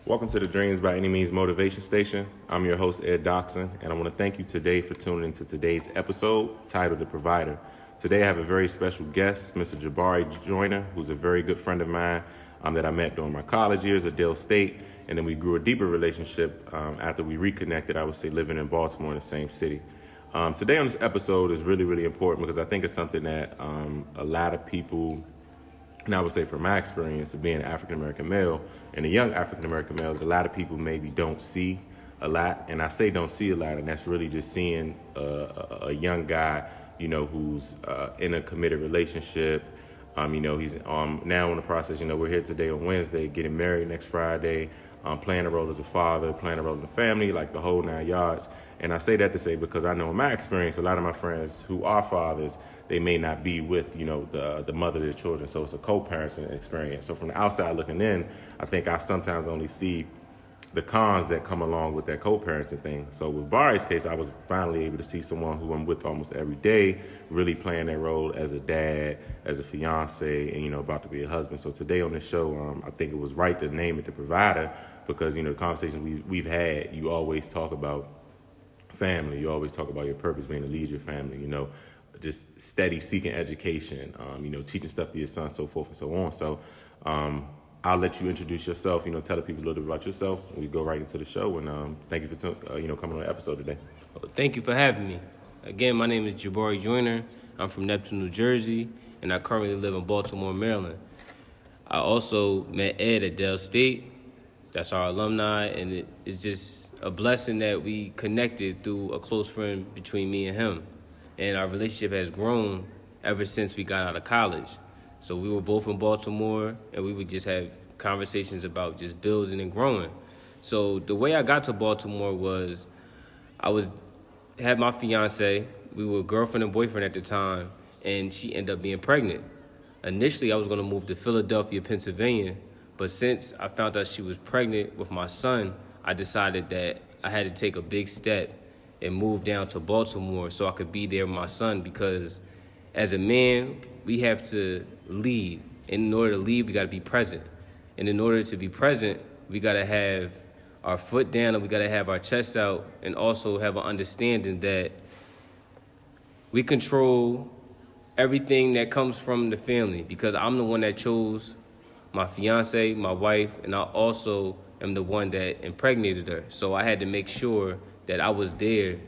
Welcome to the Dreams by Any Means Motivation Station. I'm your host, Ed Doxson, and I want to thank you today for tuning into today's episode titled The Provider. Today I have a very special guest, Mr. Jabari Joyner, who's a very good friend of mine that I met during my college years at Delaware State, and then we grew a deeper relationship after we reconnected, I would say, living in Baltimore in the same city. Today on this episode is really, really important because I think it's something that a lot of people, and I would say from my experience of being an African-American male and a young African-American male, that a lot of people maybe don't see a lot. And I say don't see a lot, and that's really just seeing a young guy, who's in a committed relationship. He's now in the process, we're here today on Wednesday, getting married next Friday, playing a role as a father, playing a role in the family, like the whole 9 yards. And I say that to say because I know in my experience, a lot of my friends who are fathers, they may not be with, the mother of their children. So it's a co-parenting experience. So from the outside looking in, I think I sometimes only see the cons that come along with that co-parenting thing. So with Bari's case, I was finally able to see someone who I'm with almost every day, really playing that role as a dad, as a fiance, and, about to be a husband. So today on this show, I think it was right to name it The Provider because, the conversations we've had, you always talk about family. You always talk about your purpose being to lead your family, just steady seeking education, teaching stuff to your son, so forth and so on. So I'll let you introduce yourself, tell the people a little bit about yourself. And we go right into the show. And thank you for coming on the episode today. Well, thank you for having me. Again, my name is Jabari Joyner. I'm from Neptune, New Jersey, and I currently live in Baltimore, Maryland. I also met Ed at Delaware State. That's our alumni, and it's just a blessing that we connected through a close friend between me and him. And our relationship has grown ever since we got out of college. So we were both in Baltimore, and we would just have conversations about just building and growing. So the way I got to Baltimore was had my fiance. We were girlfriend and boyfriend at the time, and she ended up being pregnant. Initially, I was going to move to Philadelphia, Pennsylvania, but since I found out she was pregnant with my son, I decided that I had to take a big step and move down to Baltimore so I could be there with my son because as a man, we have to lead. And in order to lead, we got to be present. And in order to be present, we got to have our foot down and we got to have our chest out and also have an understanding that we control everything that comes from the family because I'm the one that chose my fiance, my wife, and I also am the one that impregnated her. So I had to make sure that I was there,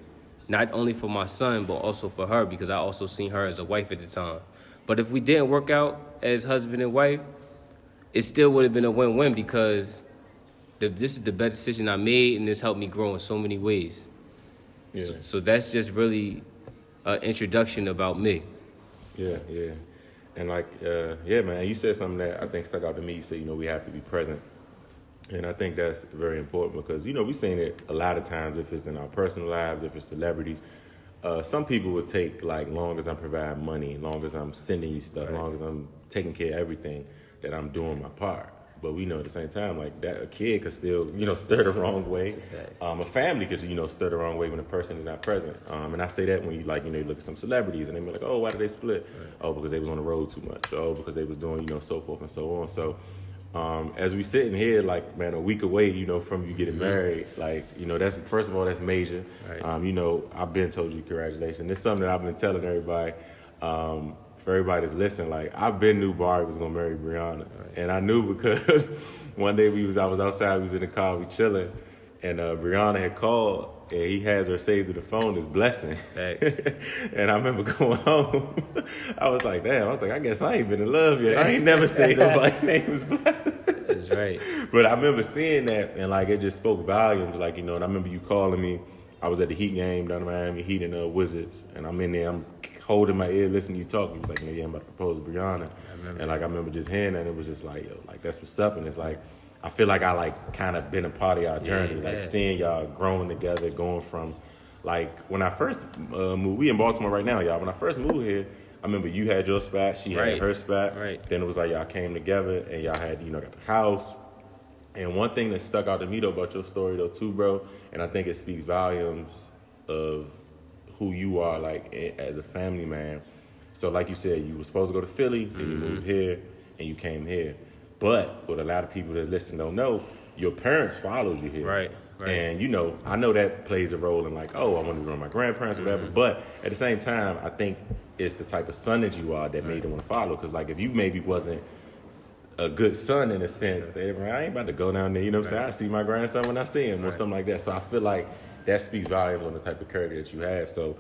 not only for my son, but also for her, because I also seen her as a wife at the time. But if we didn't work out as husband and wife, it still would have been a win-win because this is the best decision I made, and this helped me grow in so many ways. Yeah. So that's just really an introduction about me. Yeah. And man, you said something that I think stuck out to me. You said, we have to be present. And I think that's very important because, we've seen it a lot of times if it's in our personal lives, if it's celebrities. Some people would take, long as I'm providing money, long as I'm sending you stuff, long as I'm taking care of everything, that I'm doing my part. But we know at the same time, that a kid could still, stir the wrong way. A family could, stir the wrong way when a person is not present. And I say that when you look at some celebrities and they be like, oh, why did they split? Right. Oh, because they was on the road too much. Oh, because they was doing, so forth and so on. So as we sitting here, a week away, from you getting married, that's, first of all, that's major. Right. I've been told you congratulations. It's something that I've been telling everybody. For everybody that's listening, I've been knew Bari was gonna marry Bryana, right. And I knew because one day I was outside, we was in the car, we chilling, and Bryana had called, and he has her saved to the phone as Blessing. And I remember going home, I was like, damn, I guess I ain't been in love yet. I ain't never said nobody's name was Blessing. That's right. But I remember seeing that, and it just spoke volumes, and I remember you calling me. I was at the Heat game down in Miami, Heat and Wizards, and I'm in there, I'm holding my ear, listening to you talk. He was like, I'm about to propose to Bryana. And I remember just hearing that, and it was just that's what's up. And it's I feel like I kind of been a part of y'all journey, seeing y'all growing together, going from when I first moved, we in Baltimore right now, y'all. When I first moved here, I remember you had your spot, she had her spot. Right. Then it was y'all came together and y'all had, got the house. And one thing that stuck out to me though about your story though too, bro, and I think it speaks volumes of who you are as a family man. So like you said, you were supposed to go to Philly, then you moved here, and you came here. But what a lot of people that listen don't know, your parents followed you here. Right. And, you know, I know that plays a role in like, oh, I want to be around my grandparents, whatever. Mm-hmm. But at the same time, I think it's the type of son that you are that made them want to follow. Because, like, if you maybe wasn't a good son in a sense, I ain't about to go down there, you know what I'm saying? I see my grandson when I see him or something like that. So I feel like that speaks volumes on the type of character that you have. So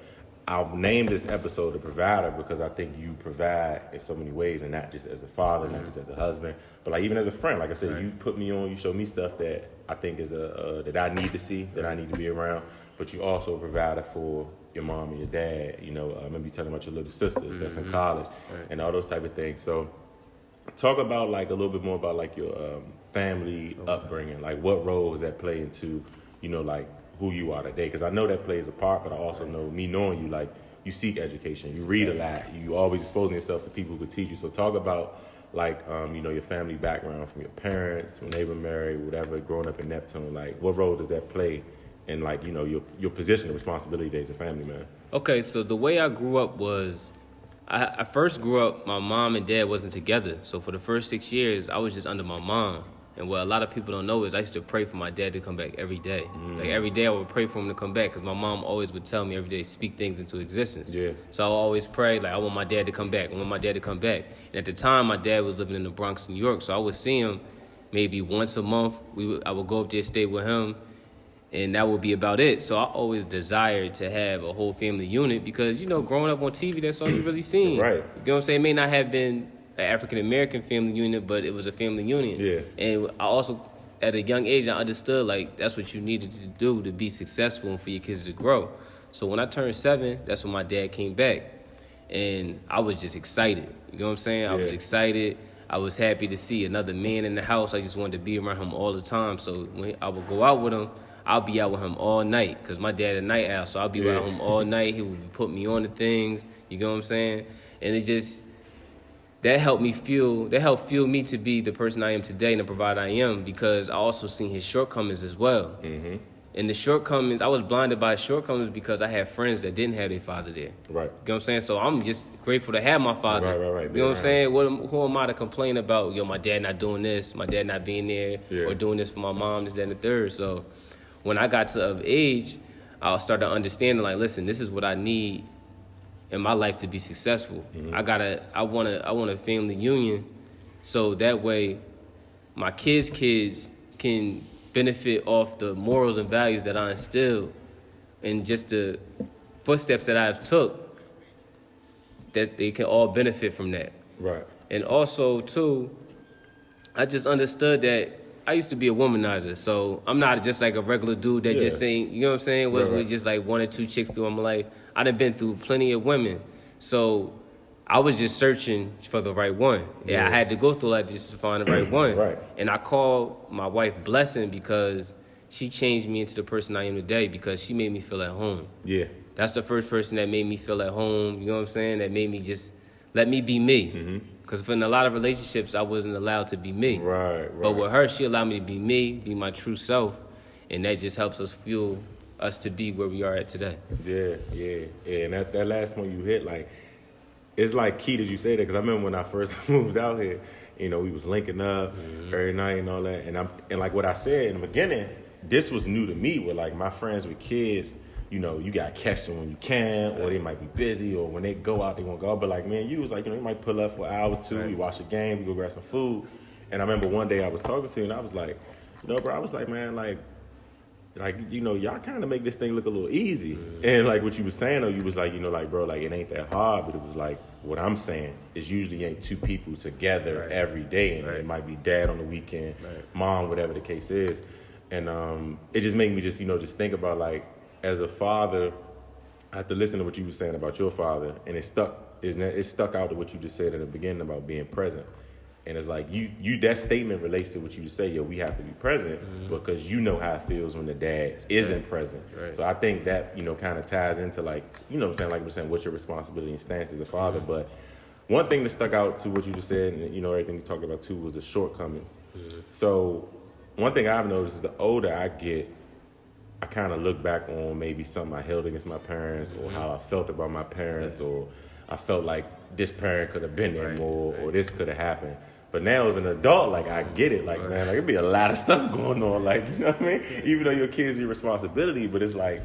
I'll name this episode The Provider because I think you provide in so many ways, and not just as a father, not just as a husband, but like even as a friend. Like I said, you put me on, you show me stuff that I think is that I need to see, that I need to be around. But you also provided for your mom and your dad. You know, I remember you telling about your little sisters that's in college and all those type of things. So talk about like a little bit more about like your family upbringing. Like what role does that play into, you know, like who you are today? Because I know that plays a part, but I also know, me knowing you, like you seek education, you read a lot, you always exposing yourself to people who could teach you. So talk about like you know, your family background from your parents, when they were married, whatever, growing up in Neptune. Like what role does that play in like, you know, your position, the responsibility as a family man? Okay, so the way I grew up was, I first grew up, my mom and dad wasn't together. So for the first 6 years, I was just under my mom. And what a lot of people don't know is I used to pray for my dad to come back every day. Like every day I would pray for him to come back because my mom always would tell me every day, speak things into existence. Yeah. So I would always pray, like, I want my dad to come back. I want my dad to come back. And at the time, my dad was living in the Bronx, New York. So I would see him maybe once a month. I would go up there, stay with him, and that would be about it. So I always desired to have a whole family unit because, you know, growing up on TV, that's all you really seen. Right. You know what I'm saying? It may not have been an African-American family unit, but it was a family unit. Yeah. And I also, at a young age, I understood, like, that's what you needed to do to be successful and for your kids to grow. So when I turned 7, that's when my dad came back. And I was just excited. You know what I'm saying? I was excited. I was happy to see another man in the house. I just wanted to be around him all the time. So when I would go out with him, I'll be out with him all night because my dad a night owl. So I'll be around him all night. He would put me on the things. You know what I'm saying? And it just... that helped fuel me to be the person I am today and the provider I am because I also seen his shortcomings as well. Mm-hmm. And the shortcomings, I was blinded by his shortcomings because I had friends that didn't have their father there. Right. You know what I'm saying? So I'm just grateful to have my father. Right. You know what I'm saying? Who am I to complain about, my dad not doing this, my dad not being there, or doing this for my mom, this, that, and the third. So when I got to of age, I started understanding, like, listen, this is what I need in my life to be successful. Mm-hmm. I want a family union so that way my kids can benefit off the morals and values that I instilled and just the footsteps that I've took, that they can all benefit from that. Right. And also too, I just understood that I used to be a womanizer, so I'm not just like a regular dude that just saying, you know what I'm saying, was with just like 1 or 2 chicks through my life. I done been through plenty of women, so I was just searching for the right one. Yeah, I had to go through that just to find the right one. Right. And I call my wife Blessing because she changed me into the person I am today because she made me feel at home. Yeah. That's the first person that made me feel at home, you know what I'm saying, that made me just let me be me. Because in a lot of relationships, I wasn't allowed to be me. Right. But with her, she allowed me to be me, be my true self, and that just helps us fuel us to be where we are at today. Yeah. And that last one you hit, like, it's like key that you say that, because I remember when I first moved out here, we was linking up every night and all that, and like what I said in the beginning, this was new to me, where like my friends with kids, you got to catch them when you can, or they might be busy, or when they go out, they won't go out. But like, man, you was like, you might pull up for an hour or two, we watch a game, we go grab some food. And I remember one day I was talking to you, and I was like, bro, I was like, man, like, y'all kind of make this thing look a little easy. And like what you was saying, though, you was like, like, bro, like, it ain't that hard. But it was like, what I'm saying is usually ain't 2 people together every day. And it might be dad on the weekend, mom, whatever the case is. And it just made me just, just think about, like, as a father, I have to listen to what you were saying about your father, and it stuck out to what you just said in the beginning about being present. And it's like you that statement relates to what you just say, we have to be present because you know how it feels when the dad isn't present. Right. So I think that, kind of ties into, like, what I'm saying, like we're saying, what's your responsibility and stance as a father. But one thing that stuck out to what you just said, and everything you talked about too, was the shortcomings. So one thing I've noticed is the older I get, I kind of look back on maybe something I held against my parents, or how I felt about my parents, or I felt like this parent could have been there more, or this could have happened. But now as an adult, like, I get it. Like, man, like, it'd be a lot of stuff going on. Like, you know what I mean? Even though your kid's your responsibility, but it's like,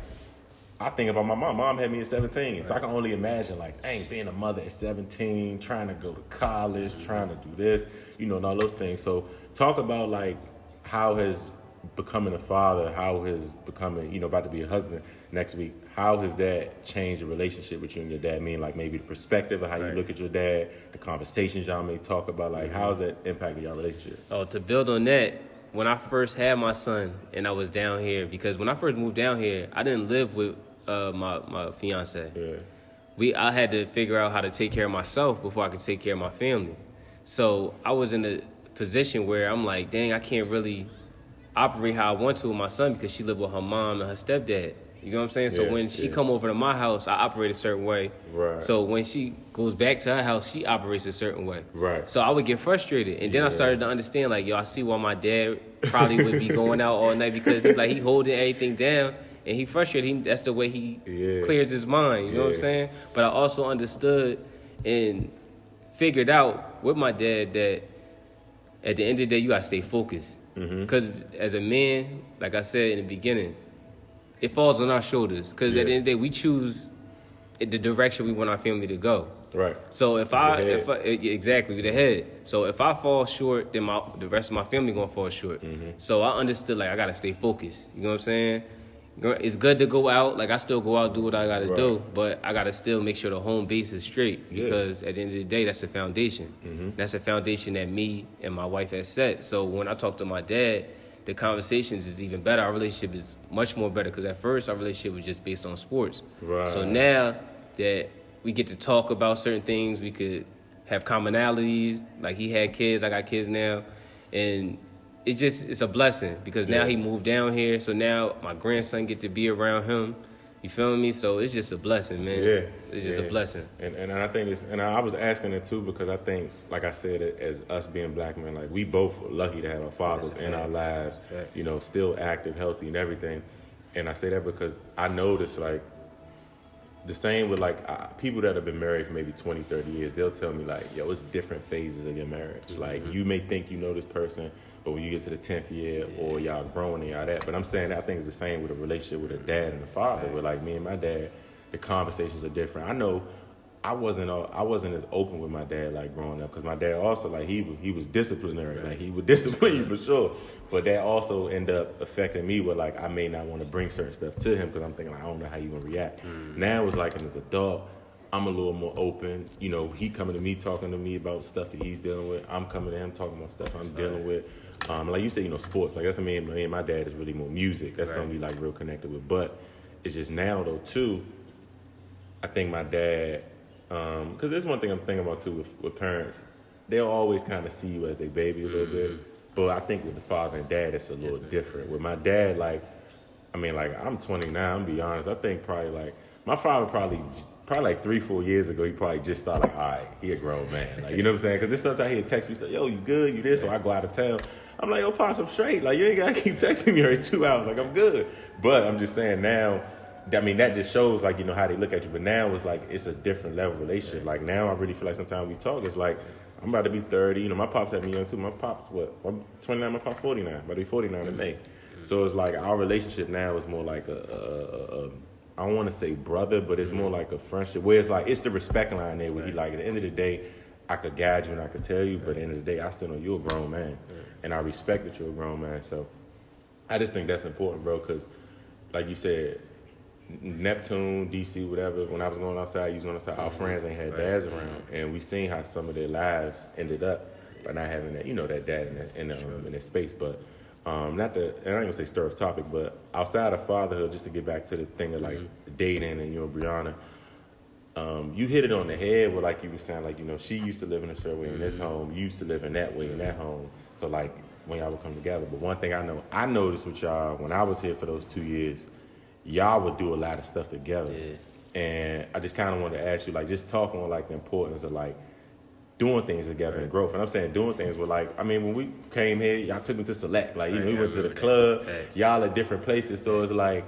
I think about my mom. Mom had me at 17. So I can only imagine, like, dang, being a mother at 17, trying to go to college, trying to do this, you know, and all those things. So talk about, like, how has becoming a father, how has becoming, you know, about to be a husband next week, how has that changed the relationship with you and your dad? I mean, like, maybe the perspective of how you look at your dad, the conversations y'all may talk about, like, how has that impacted your relationship? Oh, to build on that, when I first had my son and I was down here, because when I first moved down here, I didn't live with my fiance. I had to figure out how to take care of myself before I could take care of my family. So I was in a position where I'm like, dang, I can't really operate how I want to with my son because she lived with her mom and her stepdad. You know what I'm saying? So when she come over to my house, I operate a certain way. Right. So when she goes back to her house, she operates a certain way. Right. So I would get frustrated. And then I started to understand, like, yo, I see why my dad probably would be going out all night because he holding everything down and he frustrated. That's the way he clears his mind. You know what I'm saying? But I also understood and figured out with my dad that at the end of the day, you got to stay focused. Because as a man, like I said in the beginning, it falls on our shoulders. Because at the end of the day, we choose the direction we want our family to go. Right. So exactly, with the head. So if I fall short, then the rest of my family gonna fall short. So I understood, like, I gotta stay focused. You know what I'm saying? It's good to go out. Like, I still go out, do what I gotta do, but I gotta still make sure the home base is straight because at the end of the day, that's the foundation. That's the foundation that me and my wife has set. So when I talk to my dad, the conversations is even better. Our relationship is much more better because at first our relationship was just based on sports. Right. So now that we get to talk about certain things, we could have commonalities. Like, he had kids, I got kids now, and it's a blessing because now he moved down here, so now my grandson get to be around him. You feel me? So it's just a blessing, man. Yeah. It's just a blessing. And I think I was asking it too because I think, like I said, as us being black men, like, we both are lucky to have our fathers in our lives, you know, still active, healthy, and everything. And I say that because I noticed, like, the same with, like, people that have been married for maybe 20, 30 years, they'll tell me, like, yo, it's different phases of your marriage. Like, you may think you know this person, but when you get to the 10th year or y'all growing and y'all that. But I'm saying that I think it's the same with a relationship with a dad and a father. Where, like, me and my dad, the conversations are different. I know I wasn't as open with my dad, like, growing up, because my dad also, like, he was disciplinary. Like, he would discipline you for sure. But that also ended up affecting me where, like, I may not want to bring certain stuff to him because I'm thinking, like, I don't know how you gonna react. Now it's like, as an adult, I'm a little more open. You know, he coming to me, talking to me about stuff that he's dealing with. I'm coming to him, talking about stuff I'm dealing with. Like you said, you know, sports. Like, that's me and my dad is really more music. That's something we, like, real connected with. But it's just now, though, too, I think my dad, because there's one thing I'm thinking about, too, with parents. They'll always kind of see you as their baby a little bit. But I think with the father and dad, it's a little different. With my dad, like, I mean, like, I'm 29, I'm going to be honest. I think probably, like, my father probably like 3-4 years ago, he probably just thought, like, all right, he a grown man. Like, you know what I'm saying? Because this sometimes he'll text me, stuff, yo, you good, you this? So I go out of town. I'm like, yo, Pops, I'm straight. Like, you ain't got to keep texting me every 2 hours. Like, I'm good. But I'm just saying now, I mean, that just shows, like, you know, how they look at you. But now it's like, it's a different level of relationship. Like, now I really feel like sometimes we talk, it's like, I'm about to be 30. You know, my pops had me young, too. My pops, I'm 29, my pops 49. About to be 49 in May. So it's like, our relationship now is more like I don't want to say brother, but it's more like a friendship where it's like, it's the respect line there where he, like, at the end of the day, I could guide you and I could tell you, but at the end of the day, I still know you're a grown man. And I respect that you're a grown man. So I just think that's important, bro, because like you said, Neptune, DC, whatever, when I was going outside, you was going outside, our friends ain't had dads around. And we seen how some of their lives ended up by not having that, you know, that dad in that space. But not to, and I ain't gonna say stir off topic, but outside of fatherhood, just to get back to the thing of, like, dating and, you know, Bryana, you hit it on the head with, like you were saying, like, you know, she used to live in a certain way in this home, you used to live in that way in that home. So, like, when y'all would come together. But one thing I noticed with y'all, when I was here for those 2 years, y'all would do a lot of stuff together. And I just kind of wanted to ask you, like, just talking on, like, the importance of, like, doing things together and growth. And I'm saying doing things with, like, I mean, when we came here, y'all took me to Select. Like, you know, we went to the club. Y'all at different places. So it's like,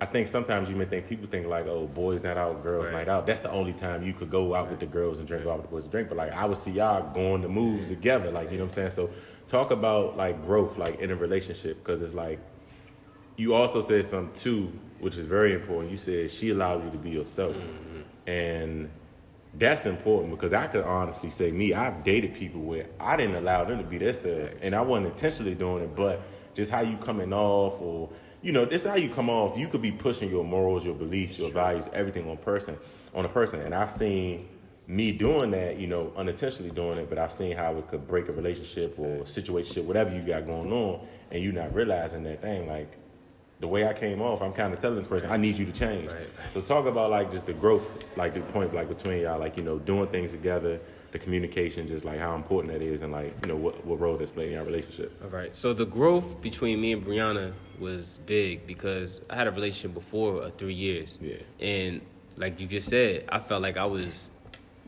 I think sometimes you may think people think like, oh, boys night out, girls night out. That's the only time you could go out with the girls and drink, go out with the boys and drink. But like I would see y'all going to moves together, like you know what I'm saying. So talk about like growth, like in a relationship, because it's like you also said something too, which is very important. You said she allowed you to be yourself, and that's important because I could honestly say I've dated people where I didn't allow them to be themselves, and I wasn't intentionally doing it, but just how you coming off or. You know, this is how you come off. You could be pushing your morals, your beliefs, your values, everything on a person. And I've seen me doing that, you know, unintentionally doing it, but I've seen how it could break a relationship or situationship, whatever you got going on, and you not realizing that thing. Like the way I came off, I'm kind of telling this person, I need you to change. Right. So talk about like just the growth, like the point, like between y'all, like you know, doing things together. The communication, just like how important that is, and like you know what role that's played in our relationship. All right. So the growth between me and Bryana was big because I had a relationship before 3 years. Yeah. And like you just said, I felt like I was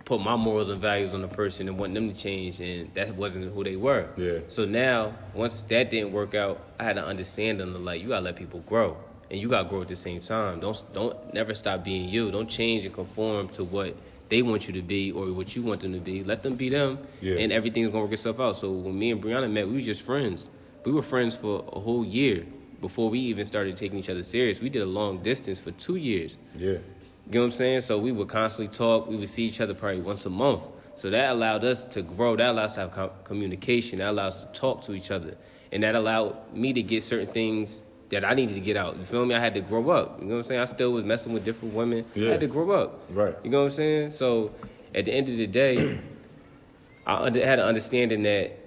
put my morals and values on the person and wanting them to change, and that wasn't who they were. Yeah. So now, once that didn't work out, I had to understand them. Like you gotta let people grow, and you gotta grow at the same time. Don't never stop being you. Don't change and conform to what they want you to be or what you want them to be. Let them be them, and everything's gonna work itself out. So when me and Bryana met, we were just friends. We were friends for a whole year before we even started taking each other serious. We did a long distance for 2 years. Yeah. You know what I'm saying? So we would constantly talk. We would see each other probably once a month. So that allowed us to grow. That allowed us to have communication. That allowed us to talk to each other. And that allowed me to get certain things that I needed to get out. You feel me? I had to grow up. You know what I'm saying? I still was messing with different women. Yeah. I had to grow up. Right. You know what I'm saying? So at the end of the day, I had an understanding that,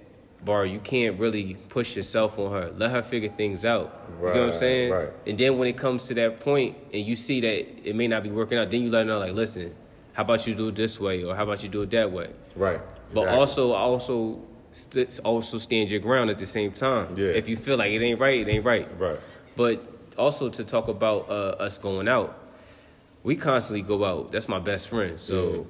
Bari, you can't really push yourself on her. Let her figure things out. Right. You know what I'm saying? Right. And then when it comes to that point and you see that it may not be working out, then you let her know, like, listen, how about you do it this way or how about you do it that way? Right. But also stand your ground at the same time. Yeah. If you feel like it ain't right, it ain't right. Right. But also to talk about us going out, we constantly go out. That's my best friend. So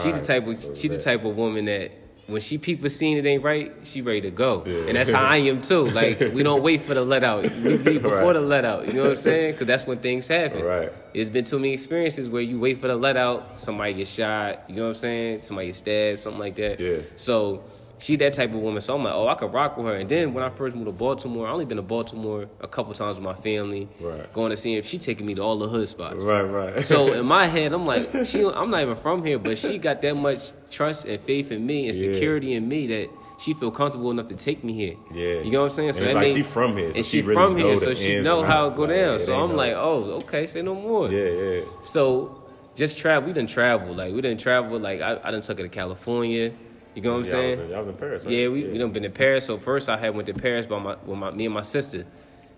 she the type of woman that when she people seeing it ain't right, she ready to go. Yeah. And that's how I am too. Like we don't wait for the let out. We leave before the let out. You know what I'm saying? Because that's when things happen. Right. It's been too many experiences where you wait for the let out, somebody gets shot. You know what I'm saying? Somebody gets stabbed, something like that. Yeah. So she that type of woman. So I'm like, I could rock with her. And then when I first moved to Baltimore, I only been to Baltimore a couple times with my family. Right. Going to see her. She taking me to all the hood spots. Right. So in my head, I'm like, I'm not even from here, but she got that much trust and faith in me and security in me that she feel comfortable enough to take me here. Yeah. You know what I'm saying? So and it's like she from here. So and she really from here, so she know how it go down. Like, so I'm like, okay, say no more. Yeah. So just travel. We done travel. Like we done travel. Like I done took her to California. You know what I'm saying? I was in Paris, right? Yeah, we done been to Paris. So first I had went to Paris with me and my sister.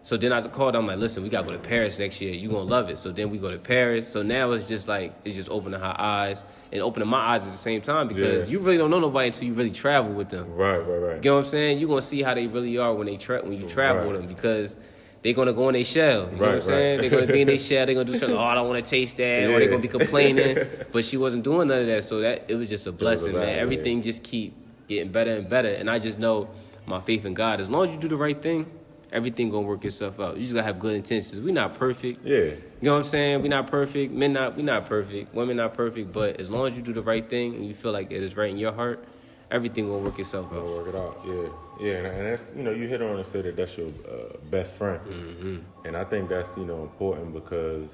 So then I called. I'm like, listen, we gotta go to Paris next year. You gonna love it. So then we go to Paris. So now it's just opening her eyes and opening my eyes at the same time because you really don't know nobody until you really travel with them. Right. You know what I'm saying? You gonna see how they really are when you travel with them because they're gonna go in their shell. You know what I'm saying? They're gonna be in their shell. They're gonna do something. I don't want to taste that. Or they're gonna be complaining. But she wasn't doing none of that. So it was just a blessing, man. Everything just keep getting better and better. And I just know my faith in God. As long as you do the right thing, everything gonna work itself out. You just gotta have good intentions. We're not perfect. Yeah. You know what I'm saying? We're not perfect. We not perfect. Women not perfect. But as long as you do the right thing and you feel like it is right in your heart, everything will work itself out. Work it out. Yeah. And that's you hit on and said that that's your best friend, and I think that's important because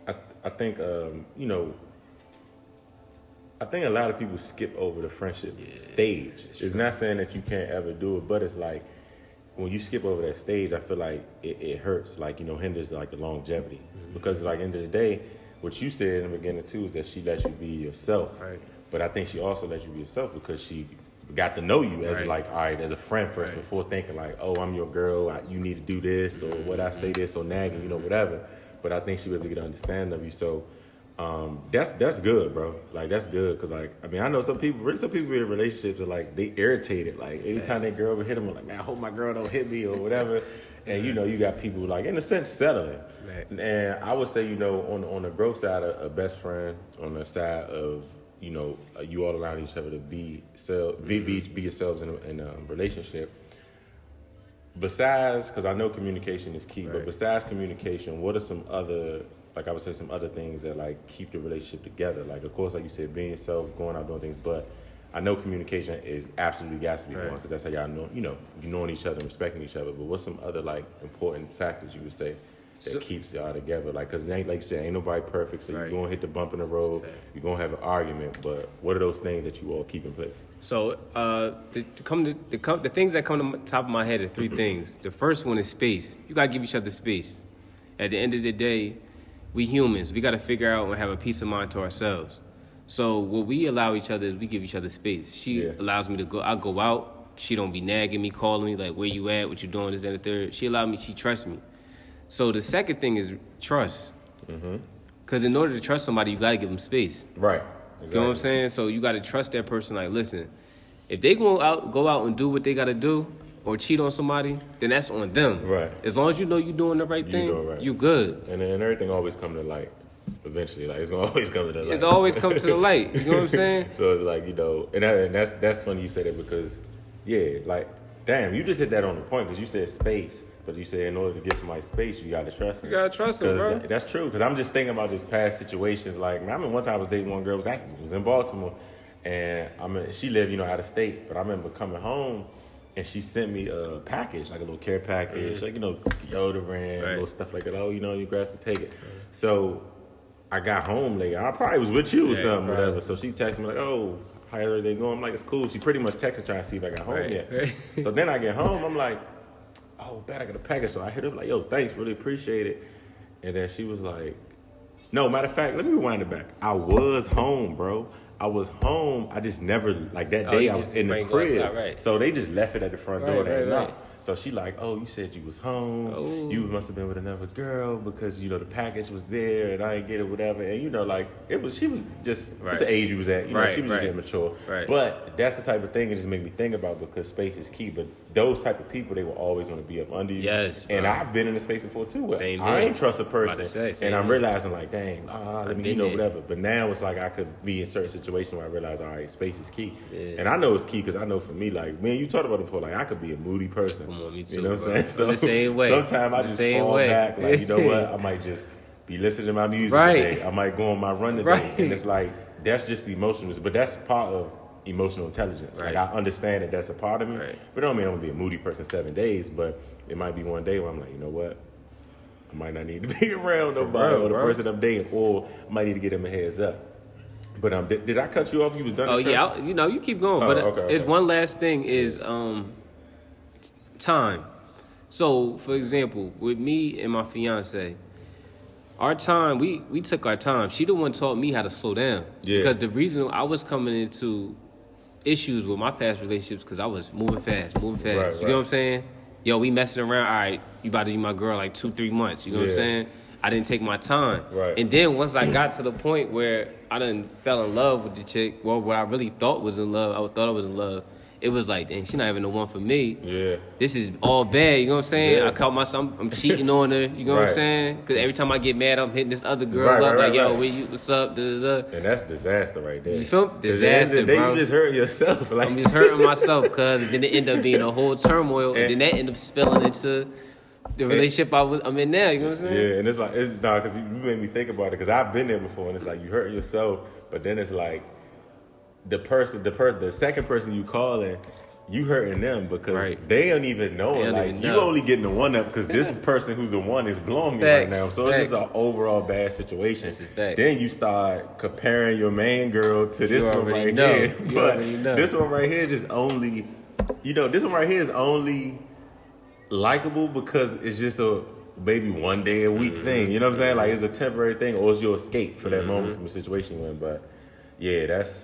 I think I think a lot of people skip over the friendship stage. It's not saying that you can't ever do it, but it's like when you skip over that stage, I feel like it hurts, like, hinders like the longevity. Because it's like, end of the day, what you said in the beginning too is that she lets you be yourself. Right. But I think she also lets you be yourself because she got to know you as like, all right, as a friend first before thinking like, oh, I'm your girl, you need to do this or what I say this or nagging, whatever. But I think she really get an understanding of you. So that's good, bro. Like, that's good because, like, I mean, I know some people in relationships are like, they irritated. Like, anytime their girl would hit them, like, man, I hope my girl don't hit me or whatever. And, you got people, like, in a sense, settling. Right. And I would say, on the growth side, a best friend, on the side of, you all around each other to be yourselves in a relationship. besides, because I know communication is key, Right. but besides communication, what are some other, like I would say, some other things that like keep the relationship together? Like, of course, like you said, being yourself, going out doing things, but I know communication is absolutely got to be one, because that's how y'all know, you knowing each other and respecting each other. But what's some other like important factors you would say that keeps y'all together? Like, because ain't, like you said, ain't nobody perfect, so you're gonna hit the bump in the road, you're gonna have an argument. But what are those things that you all keep in place? So the things that come to the top of my head are three things. The first one is space. You gotta give each other space. At the end of the day, we humans. We gotta figure out and have a peace of mind to ourselves. So what we allow each other is we give each other space. She allows me to go. I go out. She don't be nagging me, calling me like, where you at? What you doing? This, that, and the third. She allowed me. She trusts me. So the second thing is trust. Because in order to trust somebody, you got to give them space. Right. Exactly. You know what I'm saying? So you got to trust that person. Like, listen, if they go out and do what they got to do or cheat on somebody, then that's on them. Right. As long as you know you're doing the right thing, you good. And then everything always come to light. Eventually, like it's gonna always come to the light. It's always come to the light. You know what I'm saying? So it's like, and that's funny you say that, because like, damn, you just hit that on the point, because you said space, but you said in order to give somebody space, you gotta trust them. You gotta trust them, bro. That's true, because I'm just thinking about just past situations. Like, man, I remember one time I was dating one girl, it was in Baltimore, and she lived, out of state, but I remember coming home, and she sent me a package, like a little care package, like, deodorant, little stuff like that. Oh, you guys to take it. So I got home later. I probably was with you or something, whatever. So she texted me like, "Oh, how everything going?" I'm like, "It's cool." She pretty much texted trying to see if I got home yet. So then I get home, I'm like, "Oh, bet I got a package." So I hit her like, "Yo, thanks, really appreciate it." And then she was like, "No, matter of fact, let me rewind it back. I was home, bro. I was home. I just never, like that day I was in the crib. Outside, So they just left it at the front door that night. Right. So she like, "Oh, you said you was home. Oh. You must have been with another girl because, the package was there and I didn't get it, whatever." And, she was just, it's the age you was at. She was just immature. Right. But that's the type of thing it just made me think about, because space is key. But those type of people, they will always want to be up under you. Yes, and bro. I've been in a space before too where Same I here. ain't trust a person. And I'm realizing like, dang, let me, whatever. But now it's like I could be in certain situations where I realize, all right, space is key. Yeah. And I know it's key because I know for me, like, man, you talked about it before, like I could be a moody person. Come on, me too, you know what I'm saying? So the same way. Sometimes I just fall back, like, you know what? I might just be listening to my music today. I might go on my run today. And it's like, that's just the emotional, but that's part of emotional intelligence. Like, I understand that that's a part of me, but it don't mean I'm gonna be a moody person 7 days, but it might be one day where I'm like, you know what? I might not need to be around nobody or the person I'm dating, or I might need to get him a heads up. But did I cut you off? You was done? Oh yeah, you keep going. But it's one last thing is time. So, for example, with me and my fiance, our time, we took our time. She the one taught me how to slow down. Yeah. Because the reason I was coming into issues with my past relationships, because I was moving fast. You know what I'm saying? Yo, we messing around. All right, you about to be my girl like 2-3 months. You know what I'm saying? I didn't take my time. And then once I got to the point where I done fell in love with the chick, well, what I really thought was in love, I thought I was in love, it was like, dang, she not even the one for me. Yeah. This is all bad, you know what I'm saying? I caught myself, I'm cheating on her, you know what I'm saying? Because every time I get mad, I'm hitting this other girl up, like, yo, what's up, da-da-da. And that's disaster right there. You feel? Disaster, bro. You just hurt yourself. Like. I'm just hurting myself, because then it ended up being a whole turmoil, and then that ended up spilling into the relationship I'm in now, you know what I'm saying? Yeah, and it's like, because you made me think about it, because I've been there before, and it's like, you hurt yourself, but then it's like, the second person you calling, you hurting them, because they don't even know. You only getting the one up because this person who's the one is blowing me right now. So it's just an overall bad situation. Then you start comparing your main girl to this one right here. But this one right here just only, this one right here is only likable because it's just a maybe one day a week thing. You know what I'm saying? Like, it's a temporary thing, or it's your escape for that moment from the situation you're in. But yeah, that's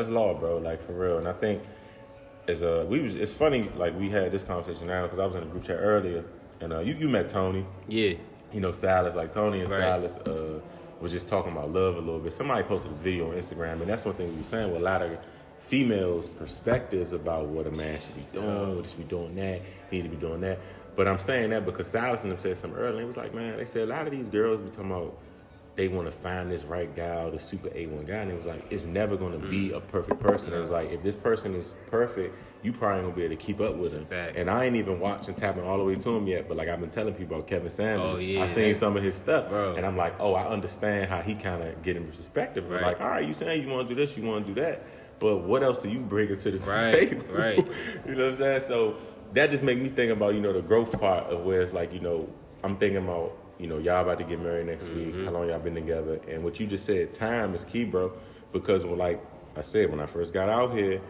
law, bro. Like, for real. And I think it's funny, like, we had this conversation now because I was in a group chat earlier, and you met Tony. Yeah. Silas, like Tony and Silas was just talking about love a little bit. Somebody posted a video on Instagram, and that's one thing we were saying with a lot of females' perspectives about what a man should be doing, what he should be doing that, need to be doing that. But I'm saying that because Silas and them said something earlier. It was like, man, they said a lot of these girls be talking about they want to find this right guy or the super A1 guy, and it was like, it's never going to be a perfect person. It was like, if this person is perfect, you probably ain't gonna be able to keep up with him. And I ain't even watching tapping all the way to him yet, but like I've been telling people about Kevin Samuels. Oh, yeah. I seen some of his stuff, Bro. and I'm like, oh, I understand how he kind of get in perspective. Right. Like, all right, you saying you want to do this, you want to do that, but what else are you bringing to the table? Right. You know what I'm saying? So that just made me think about, you know, the growth part of where it's like, you know, I'm thinking about, you know, y'all about to get married next week. How long y'all been together? And what you just said, time is key, bro. Because when, like I said, when I first got out here,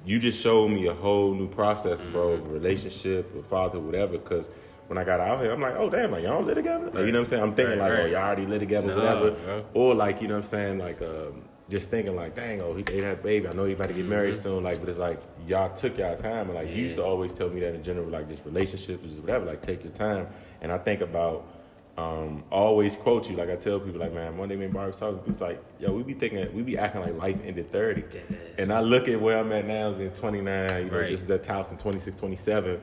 you just showed me a whole new process, bro, of relationship, of fatherhood, whatever. Because when I got out here, I'm like, oh, damn, like, y'all don't live together? Like, you know what I'm saying? I'm thinking, oh, y'all already live together, whatever. Bro. Or, like, you know what I'm saying? Like, just thinking, like, dang, oh, they had a baby. I know he about to get married soon. Like, but it's like, y'all took y'all time. And, like, you used to always tell me that in general, like, just relationships, just whatever, like, take your time. And I think about, always quote you, like I tell people, like, man, one day me and Bari was talking, people was like, yo, we be acting like life ended 30. And I look at where I'm at now, being 29, you know, just at Towson, 26, 27,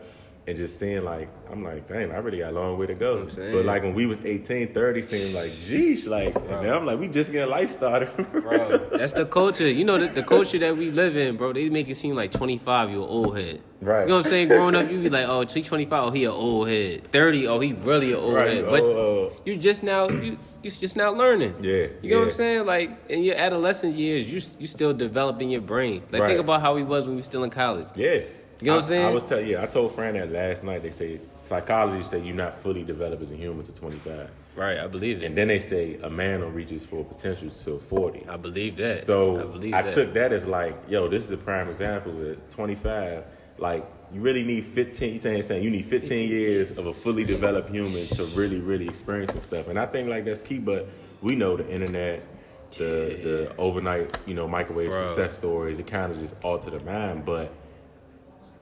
and just seeing, like, I'm like, dang, I really got a long way to go. But like when we was 18, 30, seemed like, geesh, like, and now I'm like, we just getting life started. Bro, that's the culture. You know, the culture that we live in, bro, they make it seem like 25, you're an old head. Right. You know what I'm saying? Growing up, you be like, oh, 25, oh, he an old head. 30, oh, he really an old head. But you just now learning. Yeah. You know what I'm saying? Like, in your adolescent years, you still developing your brain. Like, think about how he was when we were still in college. Yeah. You know what I'm saying? I told Fran that last night. They say psychology say you're not fully developed as a human to 25. Right, I believe it. And then they say a man will reach his full potential to 40. I believe that. So I took that as like, yo, this is a prime example. With 25, like, you really need 15. You're saying you need 15 years of a fully developed human to really, really experience some stuff. And I think like that's key. But we know the internet, the overnight, you know, microwave success stories, it kind of just alter the mind. But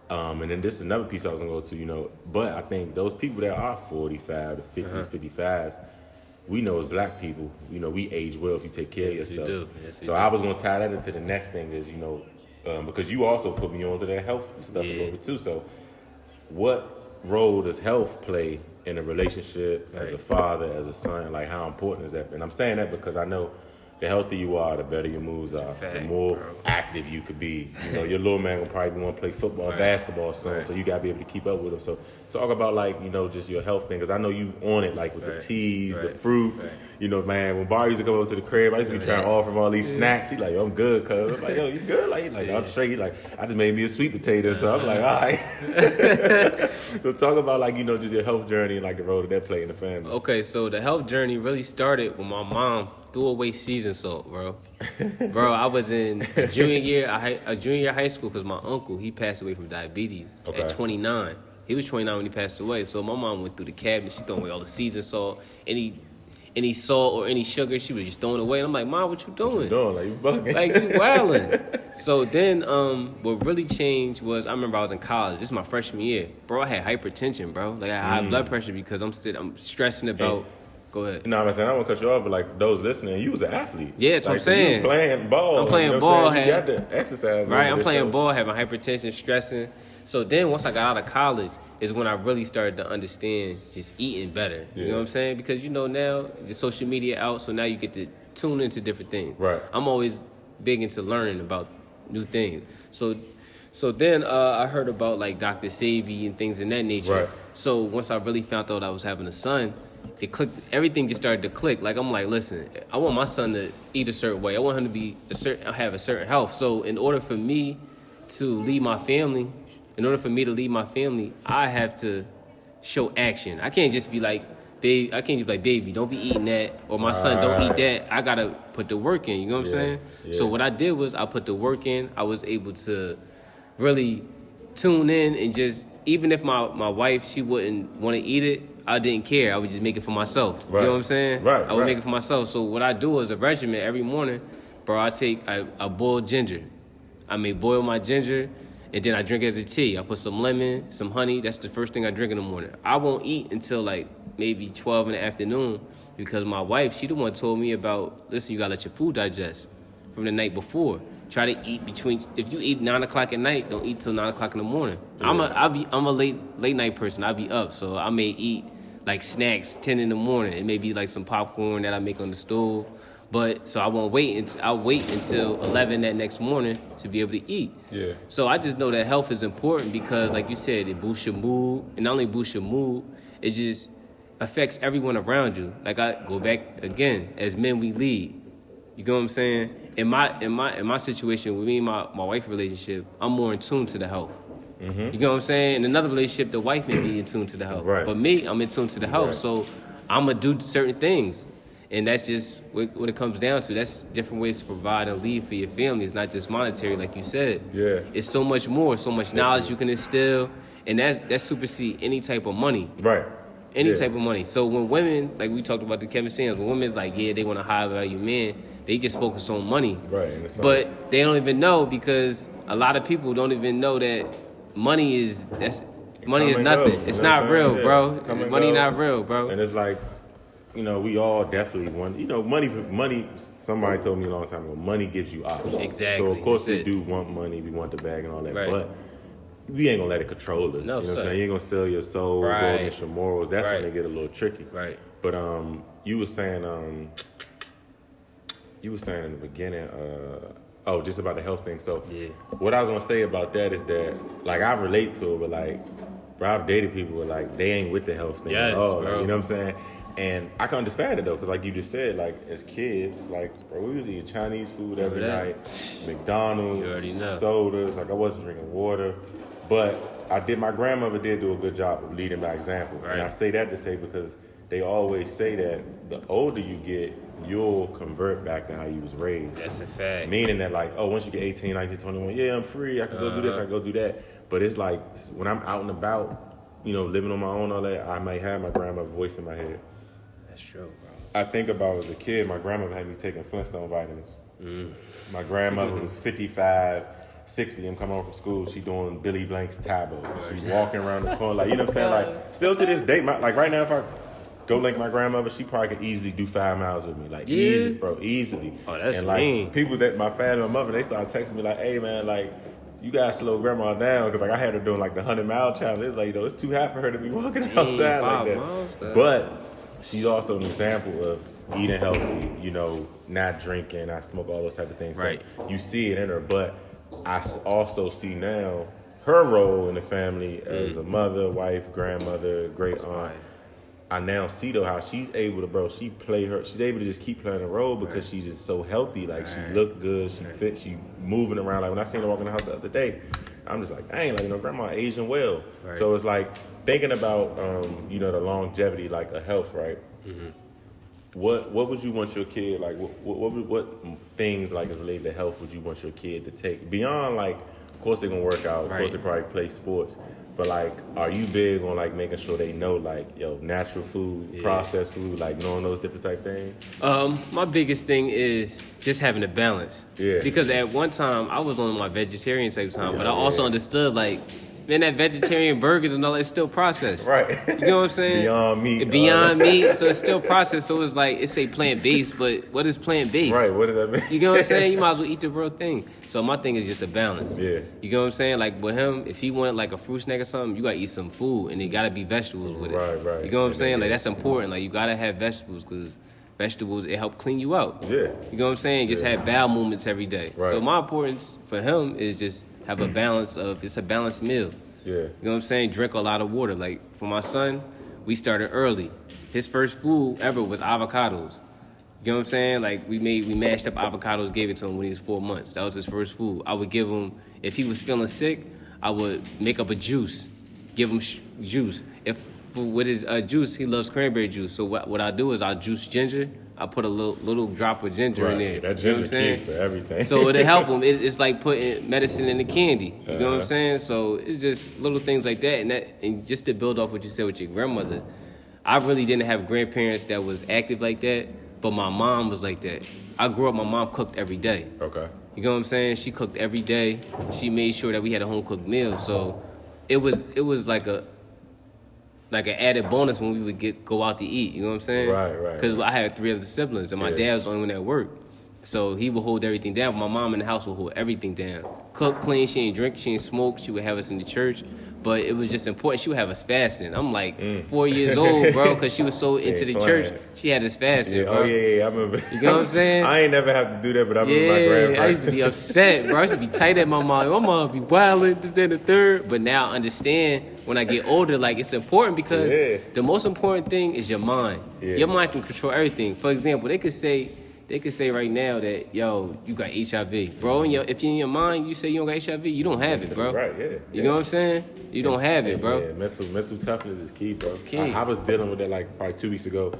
and then this is another piece I was gonna go to, you know. But I think those people that are 45 to 50s, 55s, we know as black people, you know, we age well if you take care of yourself. You do. Yes, so I was gonna tie that into the next thing is, you know, because you also put me onto that health stuff a little bit too. So what role does health play in a relationship as a father, as a son? Like, how important is that? And I'm saying that because I know the healthier you are, the better your moves are. The more active you could be. You know, your little man will probably want to play football, basketball soon, so you got to be able to keep up with him. So talk about, like, you know, just your health thing, because I know you on it, like, with the teas, the fruit. You know, man, when Bari used to go over to the crib, I used to be trying to offer him all these snacks. He like, yo, I'm good, cuz. I was like, yo, you good? Like, I'm straight. He like, I just made me a sweet potato. So I'm like, all right. So talk about, like, you know, just your health journey and, like, the role that play in the family. Okay, so the health journey really started when my mom threw away seasoned salt, bro. Bro, I was in a junior year of high school because my uncle, he passed away from diabetes at 29. He was 29 when he passed away. So my mom went through the cabinet. She threw away all the seasoned salt, any salt or any sugar, she was just throwing it away. And I'm like, Mom, what you doing? What you doing? Like, you bugging. Like, you wildin'. So then what really changed was, I remember I was in college. This is my freshman year. Bro, I had hypertension, bro. Like, I had high blood pressure because I'm stressing about... Go ahead. No, I'm saying I don't want to cut you off, but like those listening, you was an athlete. Yeah, that's like, what I'm saying. You playing ball. I'm playing you know ball. You got to exercise. Right, I'm playing ball, having hypertension, stressing. So then once I got out of college is when I really started to understand just eating better. You know what I'm saying? Because, you know, now the social media out, so now you get to tune into different things. Right. I'm always big into learning about new things. So then I heard about, like, Dr. Sebi and things in that nature. Right. So once I really found out I was having a son, it clicked. Everything just started to click. Like, I'm like, listen, I want my son to eat a certain way. I want him to have a certain health. So in order for me to lead my family, I have to show action. I can't just be like, baby, don't be eating that, or my son, don't eat that. I gotta put the work in. You know what I'm saying? Yeah. So what I did was I put the work in. I was able to really tune in and just, even if my wife, she wouldn't want to eat it, I didn't care. I would just make it for myself. Right. You know what I'm saying? Right. I would make it for myself. So what I do is a regimen every morning, bro. I boil ginger. I may boil my ginger, and then I drink it as a tea. I put some lemon, some honey. That's the first thing I drink in the morning. I won't eat until like maybe 12 in the afternoon because my wife, she the one told me about, listen, you gotta let your food digest from the night before. Try to eat if you eat 9 o'clock at night, don't eat till 9 o'clock in the morning. Yeah. I'm a late night person. I'll be up, so I may eat like snacks 10 in the morning. It may be like some popcorn that I make on the stove, But so I won't wait. I'll wait until 11 that next morning to be able to eat. Yeah. So I just know that health is important because, like you said, it boosts your mood, and not only boosts your mood, it just affects everyone around you. Like I go back again, as men we lead. You know what I'm saying? In my situation with me and my wife relationship, I'm more in tune to the health. Mm-hmm. You know what I'm saying? In another relationship, the wife may be in tune to the health. Right. But me, I'm in tune to the health. Right. So I'm going to do certain things. And that's just what it comes down to. That's different ways to provide and lead for your family. It's not just monetary, like you said. Yeah. It's so much more, so much knowledge you can instill. And that supersedes any type of money. Right. Any type of money. So when women, like we talked about the Kevin Samuels, when women like, they want a high value man, they just focus on money. Right. But they don't even know, because a lot of people don't even know that money is nothing. It's not real, bro. Money not real, bro. And it's like, we all definitely want, money, somebody told me a long time ago, money gives you options. Exactly. So, of course, we do want money, we want the bag and all that, right. But we ain't gonna let it control us. No, you know what I'm saying? You ain't gonna sell your soul, go against your morals. That's when it get a little tricky. Right. But you were saying in the beginning, just about the health thing. So what I was gonna say about that is that, like, I relate to it, but like, bro, I've dated people who like they ain't with the health thing at all. Like, you know what I'm saying? And I can understand it though, because like you just said, like as kids, like bro, we was eating Chinese food every night, McDonald's, sodas. Like I wasn't drinking water, but my grandmother did do a good job of leading by example. Right. And I say that to say because they always say that the older you get, you'll convert back to how you was raised. That's a fact. Meaning that like, once you get 18, 19, 21, yeah, I'm free. I can go do this, I can go do that. But it's like when I'm out and about, living on my own, all that, I might have my grandma's voice in my head. That's true, bro. I think about as a kid, my grandmother had me taking Flintstone vitamins. My grandmother was 55, 60. I'm coming home from school. She doing Billy Blank's Tabo. She's walking around the corner, like, you know what I'm saying? Like, still to this day, like right now, if I go link my grandmother, she probably could easily do 5 miles with me. Like, easy, bro, easily. Oh, that's and like mean. People that my family, my mother, they started texting me like, hey man, like, you gotta slow grandma down, because like I had her doing like the 100-mile challenge. It's like, it's too hot for her to be walking outside like that. Miles, but she's also an example of eating healthy, not drinking, I smoke, all those type of things. Right. So you see it in her, but I also see now her role in the family as a mother, wife, grandmother, great aunt. I now see though how she's able to, she's able to just keep playing a role because she's just so healthy. Like she look good, she fit, she moving around. Like when I seen her walk in the house the other day, I'm just like, dang, like, grandma aging well. Right. So it's like thinking about, the longevity, like a health, right? Mm-hmm. What would you want your kid, like, what things, like, as related to health would you want your kid to take? Beyond, like, of course they're going to work out, of course they probably play sports, but, like, are you big on, like, making sure they know, like, natural food, processed food, like, knowing those different type things? My biggest thing is just having a balance. Yeah. Because at one time, I was on my vegetarian type time, but I also understood, like, man, that vegetarian burgers and all that is still processed. Right. You know what I'm saying? Beyond meat. Beyond meat, so it's still processed. So it's like, it say plant-based, but what is plant-based? Right, what does that mean? You know what I'm saying? You might as well eat the real thing. So my thing is just a balance. Yeah. You know what I'm saying? Like with him, if he wanted like a fruit snack or something, you gotta eat some food, and it gotta be vegetables with it. Right. You know what I'm saying? Like that's important. Like you gotta have vegetables, because vegetables, it help clean you out. Yeah. You know what I'm saying? Just have bowel movements every day. Right. So my importance for him is just have a balance of, it's a balanced meal. Yeah. You know what I'm saying? Drink a lot of water. Like, for my son, we started early. His first food ever was avocados. You know what I'm saying? Like, we mashed up avocados, gave it to him when he was 4 months. That was his first food. I would give him, if he was feeling sick, I would make up a juice, give him juice. With his juice, he loves cranberry juice. So what I do is I'll juice ginger. I put a little drop of ginger in there. That ginger key for everything. So it'll help him. It's like putting medicine in the candy. You know what I'm saying? So it's just little things like that. And just to build off what you said with your grandmother, I really didn't have grandparents that was active like that, but my mom was like that. I grew up, my mom cooked every day. Okay. You know what I'm saying? She cooked every day. She made sure that we had a home cooked meal. So it was like an added bonus when we would go out to eat, you know what I'm saying? Right. Because I had 3 other siblings, and my dad was the only one at work. So he would hold everything down. My mom in the house would hold everything down. Cook, clean, she ain't drink, she ain't smoke. She would have us in the church. but it was just important. She would have us fasting. I'm like 4 years old, bro, because she was so into the church. She had us fasting, bro. Oh, yeah, I remember. You know what I'm saying? I ain't never have to do that, but I remember my grandpa. I used to be upset, bro. I used to be tight at my mom. My mom be wilding, this, that, and the third. But now I understand when I get older, like, it's important because the most important thing is your mind. Yeah. Your mind can control everything. For example, they could say right now that, yo, you got HIV. Bro, if you're in your mind, you say you don't got HIV, you don't have it, bro. Right, yeah. You know what I'm saying? You don't have it, bro. Yeah, mental toughness is key, bro. I was dealing with that, like, probably 2 weeks ago.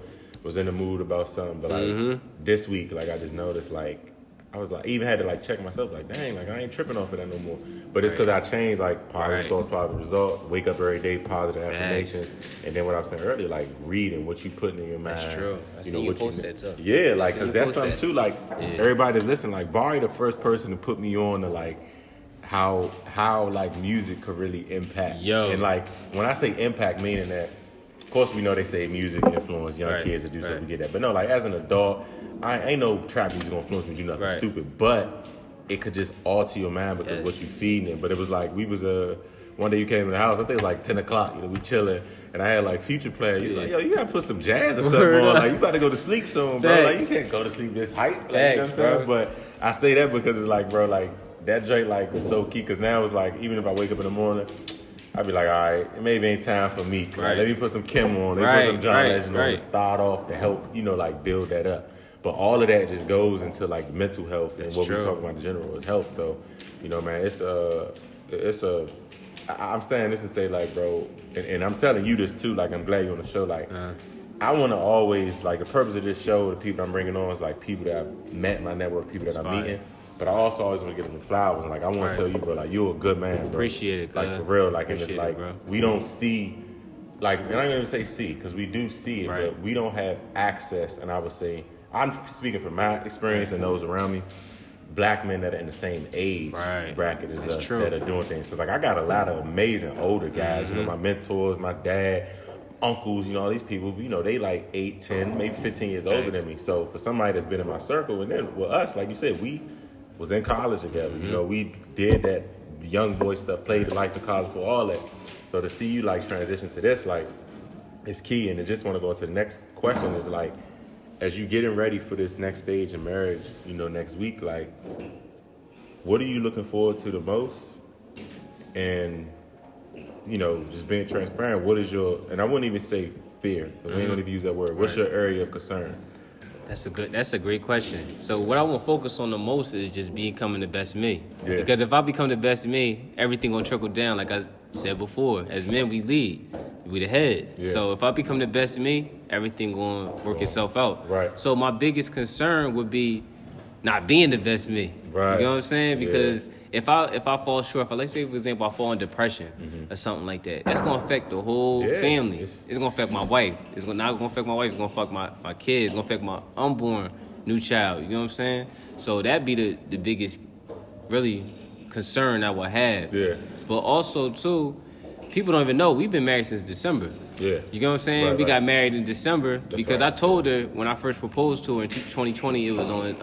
Was in the mood about something, but, like, this week, like, I just noticed, like, I was, like, even had to, like, check myself, like, dang, like, I ain't tripping off of that no more. But it's because I changed, like, positive thoughts, positive results, wake up every day, positive affirmations, and then what I was saying earlier, like, reading what you putting in your mind. That's true. I seen you post that, too. Yeah, like, because that's something, too, like, everybody that's listening, like, Bari the first person to put me on to, like, how like, music could really impact. Yo. And, like, when I say impact, meaning that, of course, we know they say music influence young kids to do something, we get that. But no, like, as an adult, I ain't no trap music gonna influence me to do nothing stupid. But it could just alter your mind because what you feeding it. But it was like, we was, one day you came in the house, I think it was like 10 o'clock, you know, we chilling. And I had, like, Future playing. You was like, yo, you gotta put some jazz or something on. Like, you about to go to sleep soon, bro. Like, you can't go to sleep this hype. Like, you know what I'm saying? But I say that because it's like, bro, like, that joint, like, was so key. Because now it's like, even if I wake up in the morning, I'd be like, all right, it maybe ain't time for me. Like, let me put some Kim on. Let me put some John Legend on to start off to help, you know, like, build that up. But all of that just goes into, like, mental health and what we talk about in general is health. So, you know, man, I'm saying this to say, like, bro, and I'm telling you this too, like, I'm glad you're on the show. Like, I want to always, like, the purpose of this show, the people I'm bringing on is, like, people that I've met in my network, people that I'm meeting. But I also always want to give them the flowers. And, like, I want to tell you, bro, like, you're a good man, bro. Appreciate it, like, for real. Like, and it's like, we don't see, like, and I don't even say see, because we do see it, but we don't have access. And I would say, I'm speaking from my experience and those around me, black men that are in the same age bracket as us that are doing things. Because, like, I got a lot of amazing older guys, you know, my mentors, my dad, uncles, you know, all these people, you know, they like 8, 10, maybe 15 years older than me. So for somebody that's been in my circle, and then with us, like you said, we was in college together. You know, we did that young boy stuff, played the life of college for all that. So to see you, like, transition to this, like, it's key. And I just want to go to the next question is, like, as you getting ready for this next stage in marriage, you know, next week, like, what are you looking forward to the most? And, you know, just being transparent, what is your, and I wouldn't even say fear, because we ain't going to use that word. What's your area of concern? That's a great question. So what I want to focus on the most is just becoming the best me. Yeah. Because if I become the best me, everything gonna trickle down. Like I said before, as men we lead, we the head. Yeah. So if I become the best me, everything gonna work itself out. Right. So my biggest concern would be not being the best me. Right. You know what I'm saying? Because if I fall short, let's say for example I fall in depression or something like that, that's gonna affect the whole family. It's gonna affect my wife. It's not gonna affect my wife. It's gonna affect my kids. It's gonna affect my unborn new child. You know what I'm saying? So that'd be the biggest really concern I would have. Yeah. But also too, people don't even know we've been married since December. Yeah. You know what I'm saying? Right, we got married in December because I told her when I first proposed to her in 2020, it was on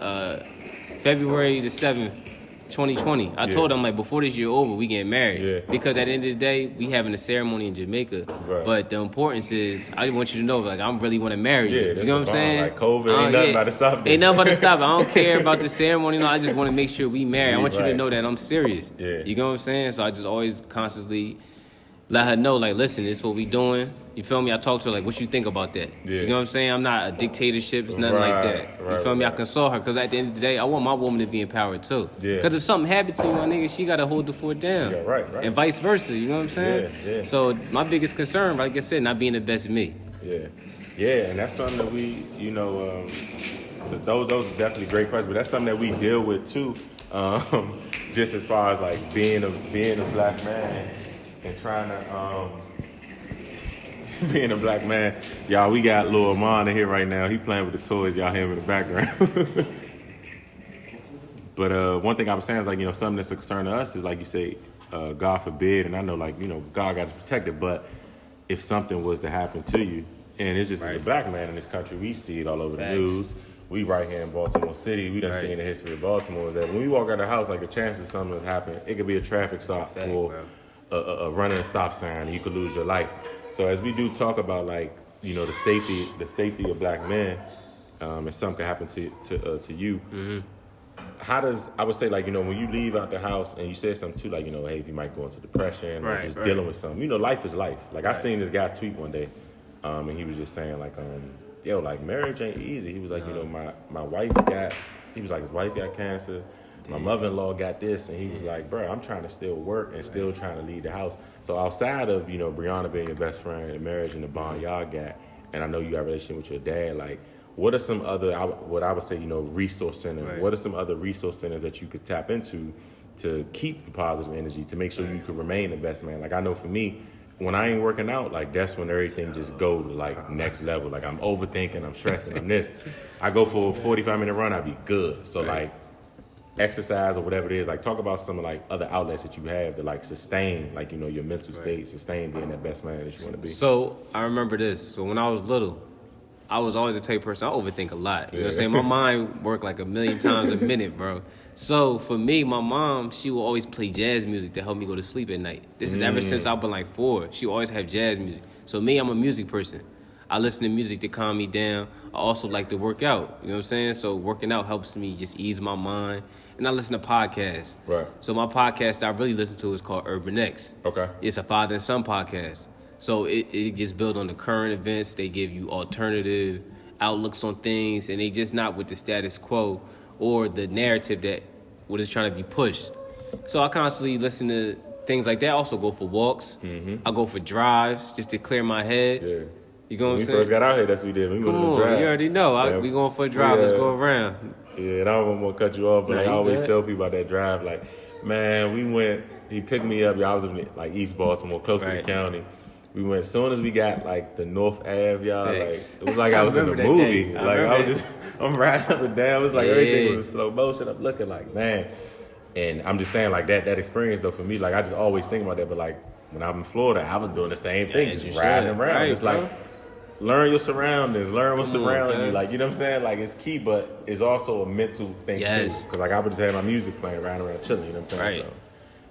February the 7th. 2020. I told them, like, before this year over, we getting married. Yeah. Because at the end of the day, we having a ceremony in Jamaica. Right. But the importance is, I want you to know, like, I really want to marry you. You know what I'm saying? Like, COVID ain't nothing about to stop this. Ain't nothing about to stop it. I don't care about the ceremony. No, I just want to make sure we marry. I want you to know that I'm serious. Yeah. You know what I'm saying? So I just always constantly let her know, like, listen, this is what we doing. You feel me? I talk to her, like, what you think about that? Yeah. You know what I'm saying? I'm not a dictatorship. It's nothing like that. You feel me? I consult her because at the end of the day, I want my woman to be empowered too. Yeah. Because if something happened to you, my nigga, she got to hold the fort down. Yeah, right. And vice versa. You know what I'm saying? Yeah. So my biggest concern, like I said, not being the best me. Yeah. Yeah, and that's something that we, you know, those are definitely great questions, but that's something that we deal with too. Just as far as, like, being a black man and trying to, being a black man, y'all, we got Lil Amon in here right now. He playing with the toys. Y'all hear him in the background. But one thing I was saying is, like, you know, something that's a concern to us is, like you say, God forbid, and I know, like, you know, God got to protect it, but if something was to happen to you, and it's just as a black man in this country, we see it all over the news. We right here in Baltimore City, we done seen the history of Baltimore, is that when we walk out of the house, like, the chances of something has happened, it could be a traffic stop for running a stop sign, and you could lose your life. So as we do talk about like the safety of black men, and something could happen to you. Mm-hmm. How does I would say like when you leave out the house and you said something too like hey, you might go into depression or just dealing with something. Life is life. Like I seen this guy tweet one day, and he was just saying like like marriage ain't easy. He was like my wife got. He was like his wife got cancer. My mother-in-law got this, and he was like, bro, I'm trying to still work and still trying to lead the house. So outside of, Bryana being your best friend and marriage and the bond y'all got, and I know you got a relationship with your dad, like, what are some other, what I would say, resource centers? Right. What are some other resource centers that you could tap into to keep the positive energy, to make sure you could remain the best man? Like, I know for me, when I ain't working out, like, that's when everything just go to, like, next level. Like, I'm overthinking, I'm stressing, I'm this. I go for a 45-minute run, I'll be good. So, like, exercise or whatever it is, like talk about some like other outlets that you have to like sustain like your mental state, sustain being that best man that you want to be. So I remember this. So when I was little, I was always a type of person. I overthink a lot. You know what I'm saying? My mind worked like a million times a minute, bro. So for me, my mom, she will always play jazz music to help me go to sleep at night. This is ever since I've been like 4. She always have jazz music. So me, I'm a music person. I listen to music to calm me down. I also like to work out. You know what I'm saying? So working out helps me just ease my mind. And I listen to podcasts. Right. So my podcast I really listen to is called Urban X. Okay. It's a father and son podcast. So it just builds on the current events. They give you alternative outlooks on things, and they just not with the status quo or the narrative that what is trying to be pushed. So I constantly listen to things like that. I also go for walks. I go for drives just to clear my head. Yeah. You know what I'm saying? When we first got out here, that's what we did. We went on a drive. You already know. We going for a drive. Let's go around. Yeah, and I don't want to cut you off, but I always tell people about that drive. Like, man, we went. He picked me up. Y'all was in like East Baltimore, close to the county. We went as soon as we got like the North Ave, y'all. Like it was like I was in a movie. Like I was I'm riding up and down. It was like everything was in slow motion. I'm looking like man, and I'm just saying like that experience though for me. Like I just always think about that. But like when I'm in Florida, I was doing the same thing, just riding around. It's like. Learn your surroundings. Learn what's surrounding you. Like, you know what I'm saying? Like, it's key, but it's also a mental thing, too. Because, like, I would just have my music playing around chilling, you know what I'm saying? Right. So,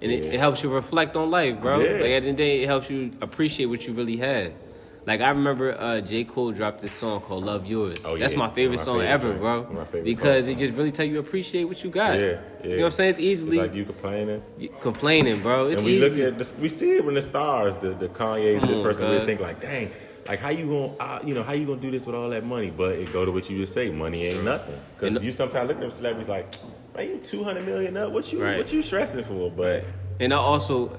and it helps you reflect on life, bro. Yeah. Like, at the end of the day, it helps you appreciate what you really had. Like, I remember J. Cole dropped this song called Love Yours. Oh, That's my favorite song ever, bro. Because it just really tell you appreciate what you got. Yeah. You know what I'm saying? It's easily... It's like you complaining. Complaining, bro. It's and we easy. look at we see it when the stars, the Kanye's, this person, we think like, dang, like how you gonna, how you gonna do this with all that money? But it go to what you just say, money ain't nothing. Because you sometimes look at them celebrities like, man, you 200 million up. What you stressing for? But and I also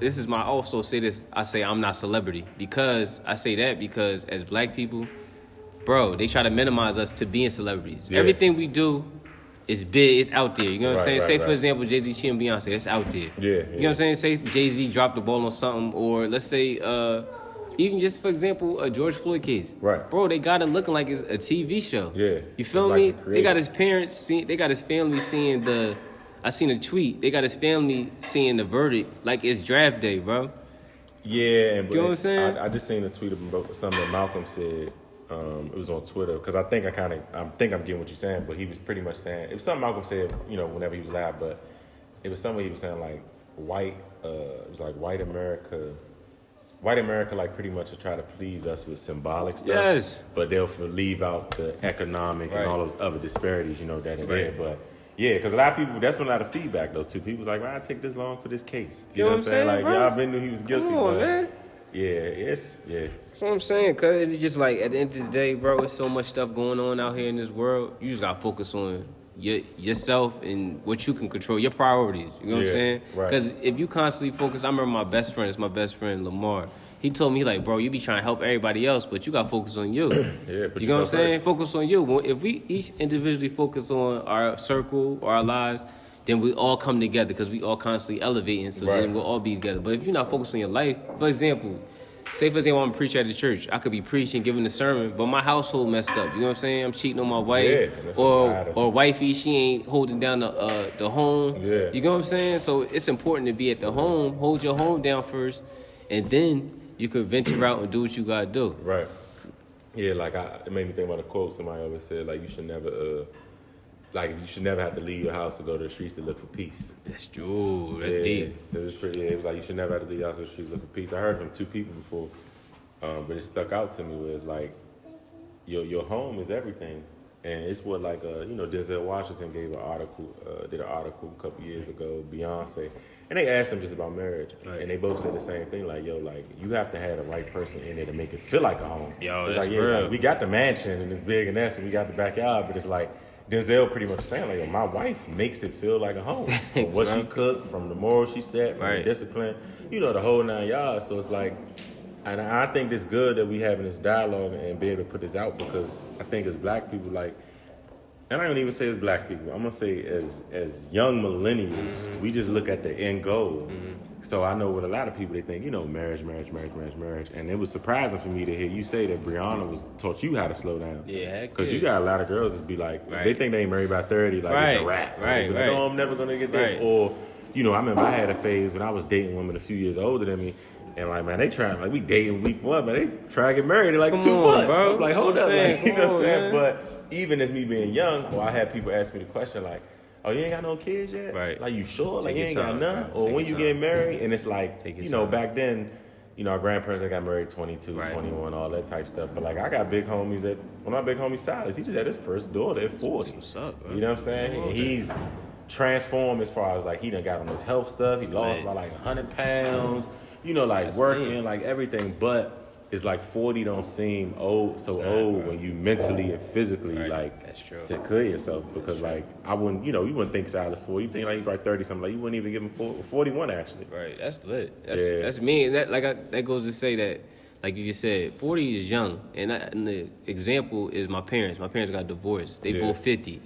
say this. I say I'm not celebrity because I say that because as black people, bro, they try to minimize us to being celebrities. Yeah. Everything we do is big. It's out there. You know what I'm saying? Say for example, Jay-Z cheating Beyonce. It's out there. Yeah. You know what I'm saying? Say Jay-Z dropped the ball on something, or let's say. Even just for example, a George Floyd case. Right. Bro, they got it looking like it's a TV show. Yeah. You feel me? They got his parents they got his family seeing I seen a tweet. They got his family seeing the verdict like it's draft day, bro. Yeah. You know what I'm saying? I just seen a tweet about something that Malcolm said. It was on Twitter because I think I'm getting what you're saying, but he was pretty much saying it was something Malcolm said, whenever he was live, but it was something he was saying like it was like white America like pretty much to try to please us with symbolic stuff. Yes. But they'll leave out the economic and all those other disparities, that are there. But yeah, because a lot of people, that's when a lot of feedback though too. People's like, why I take this long for this case? You know what I'm saying? Like, y'all been knew he was guilty. Come on, man. Yeah. That's what I'm saying, cause it's just like at the end of the day, bro, there's so much stuff going on out here in this world. You just gotta focus on yourself and what you can control, your priorities. You know what I'm saying? Right. Because if you constantly focus, I remember my best friend, Lamar. He told me, like, bro, you be trying to help everybody else, but you got to focus on you. You know what I'm saying? Focus on you. If we each individually focus on our circle or our lives, then we all come together because we all constantly elevating, so then we'll all be together. But if you're not focused on your life, for example, I'm a preacher at the church. I could be preaching, giving a sermon, but my household messed up. You know what I'm saying? I'm cheating on my wife, or wifey, she ain't holding down the home. Yeah. You know what I'm saying? So it's important to be at the home, hold your home down first, and then you could venture out and do what you gotta do. Right. Yeah, like it made me think about a quote somebody always said, like you should never like you should never have to leave your house to go to the streets to look for peace. That's true. That's deep. It's pretty. It was like you should never have to leave your house to the streets to look for peace. I heard from two people before, but it stuck out to me. Where it's like your home is everything, and it's what like Denzel Washington did an article a couple years ago. Beyonce. And they asked him just about marriage, and they both said the same thing. Like, yo, like you have to have the right person in there to make it feel like a home. Yo, it's that's like, yeah, real. like, we got the mansion and it's big and that's, and we got the backyard, but it's like Denzel pretty much saying like, yo, my wife makes it feel like a home. From what she cooked, from the morals she set, from the discipline, the whole 9 yards. So it's like, and I think it's good that we having this dialogue and be able to put this out because I think as black people, like. And I don't even say as black people. I'm gonna say as young millennials, we just look at the end goal. So I know with a lot of people, they think, marriage. And it was surprising for me to hear you say that Bryana taught you how to slow down. Yeah, because you got a lot of girls that be like, they think they ain't married by 30, like it's a wrap. Like, oh, I'm never gonna get this. Or, I remember I had a phase when I was dating women a few years older than me. And like, man, they trying, like we dating week 1, but they try to get married in like 2 months. Bro. So I'm like, hold up, like, you know what I'm saying? But even as me being young, I had people ask me the question like, oh, you ain't got no kids yet? Right. Like, you sure? Like, you ain't got none? Right. Or when you get married? And it's like, time. back then, our grandparents that got married 22, 21, all that type stuff. But like, I got big homies my big homie Silas, he just had his first daughter at 40. What's up, bro? You know what I'm saying? And he's transformed as far as like, he done got on his health stuff. He lost about like 100 pounds, like working, like everything. But it's like 40 don't seem old when you mentally and physically like That's true. to clear yourself because like I wouldn't you wouldn't think Silas 40. You think like he's like 30 something, like you wouldn't even give him 41 actually. Right, that's lit. That's me. That goes to say that, like you just said, 40 is young, and the example is my parents. My parents got divorced. They both 50,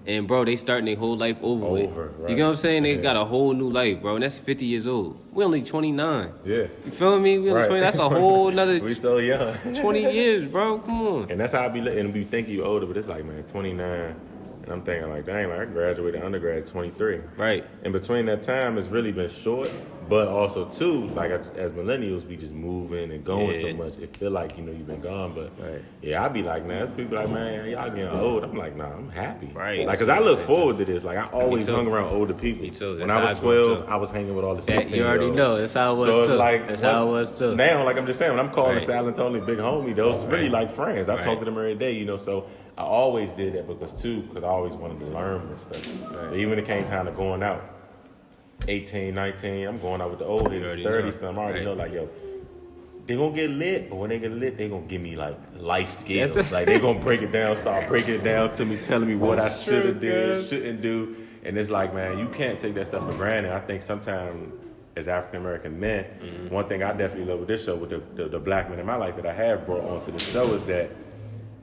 and bro, they starting their whole life over with. Right. You know what I'm saying? They got a whole new life, bro, and that's 50 years old. We only 29. Yeah, you feel me? We only 20. That's a whole another. We so young. 20 years, bro. Come on. And that's how I be. And we think you older, but it's like, man, 29. And I'm thinking like, dang, like I graduated undergrad at 23. Right. And between that time, it's really been short. But also too, like as millennials, we just moving and going so much. It feel like you've been gone. But I be like, man, there's people like, man, y'all getting old. I'm like, nah, I'm happy. Right. Like, cause I look forward to this. Like I always hung around older people. Me too. When I was 12, I was hanging with all the 16-year-olds. You already know. That's how it was so too. It's like, that's how it was too. Now, like I'm just saying, when I'm calling Silent Tony big homie, those really like friends. I talk to them every day, So I always did that because I always wanted to learn this stuff. Right. So even when it came time to going out, 18, 19, I'm going out with the old heads, 30 something. I already know, like, yo, they gonna get lit, but when they get lit, they gonna give me like life skills. Like they gonna break it down, start breaking it down to me, telling me what I should have did, shouldn't do. And it's like, man, you can't take that stuff for granted. I think sometimes as African American men, one thing I definitely love with this show, with the black men in my life that I have brought onto the show is that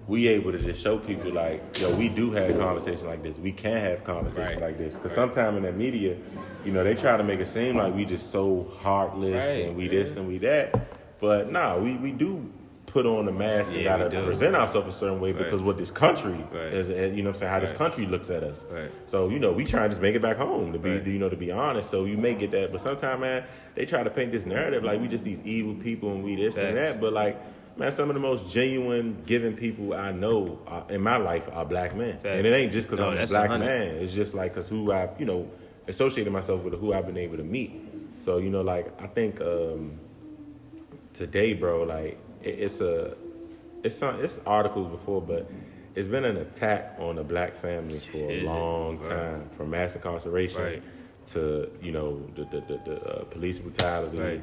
we able to just show people like, yo, we do have conversations like this. We can have conversations like this. Because sometimes in the media, they try to make it seem like we just so heartless and we this and we that. But we do put on the mask and gotta present ourselves a certain way because what this country is, how this country looks at us. Right. So, we try to just make it back home to be, to be honest. So you may get that. But sometimes, man, they try to paint this narrative like we just these evil people and we this and that. But like, man, some of the most genuine, giving people I know in my life are black men. Facts. And it ain't just because I'm a black man. It's just like because who I, associated myself with, who I've been able to meet. So, I think today, bro, like, it's articles before, but it's been an attack on the black family for a long time, from mass incarceration to, the police brutality.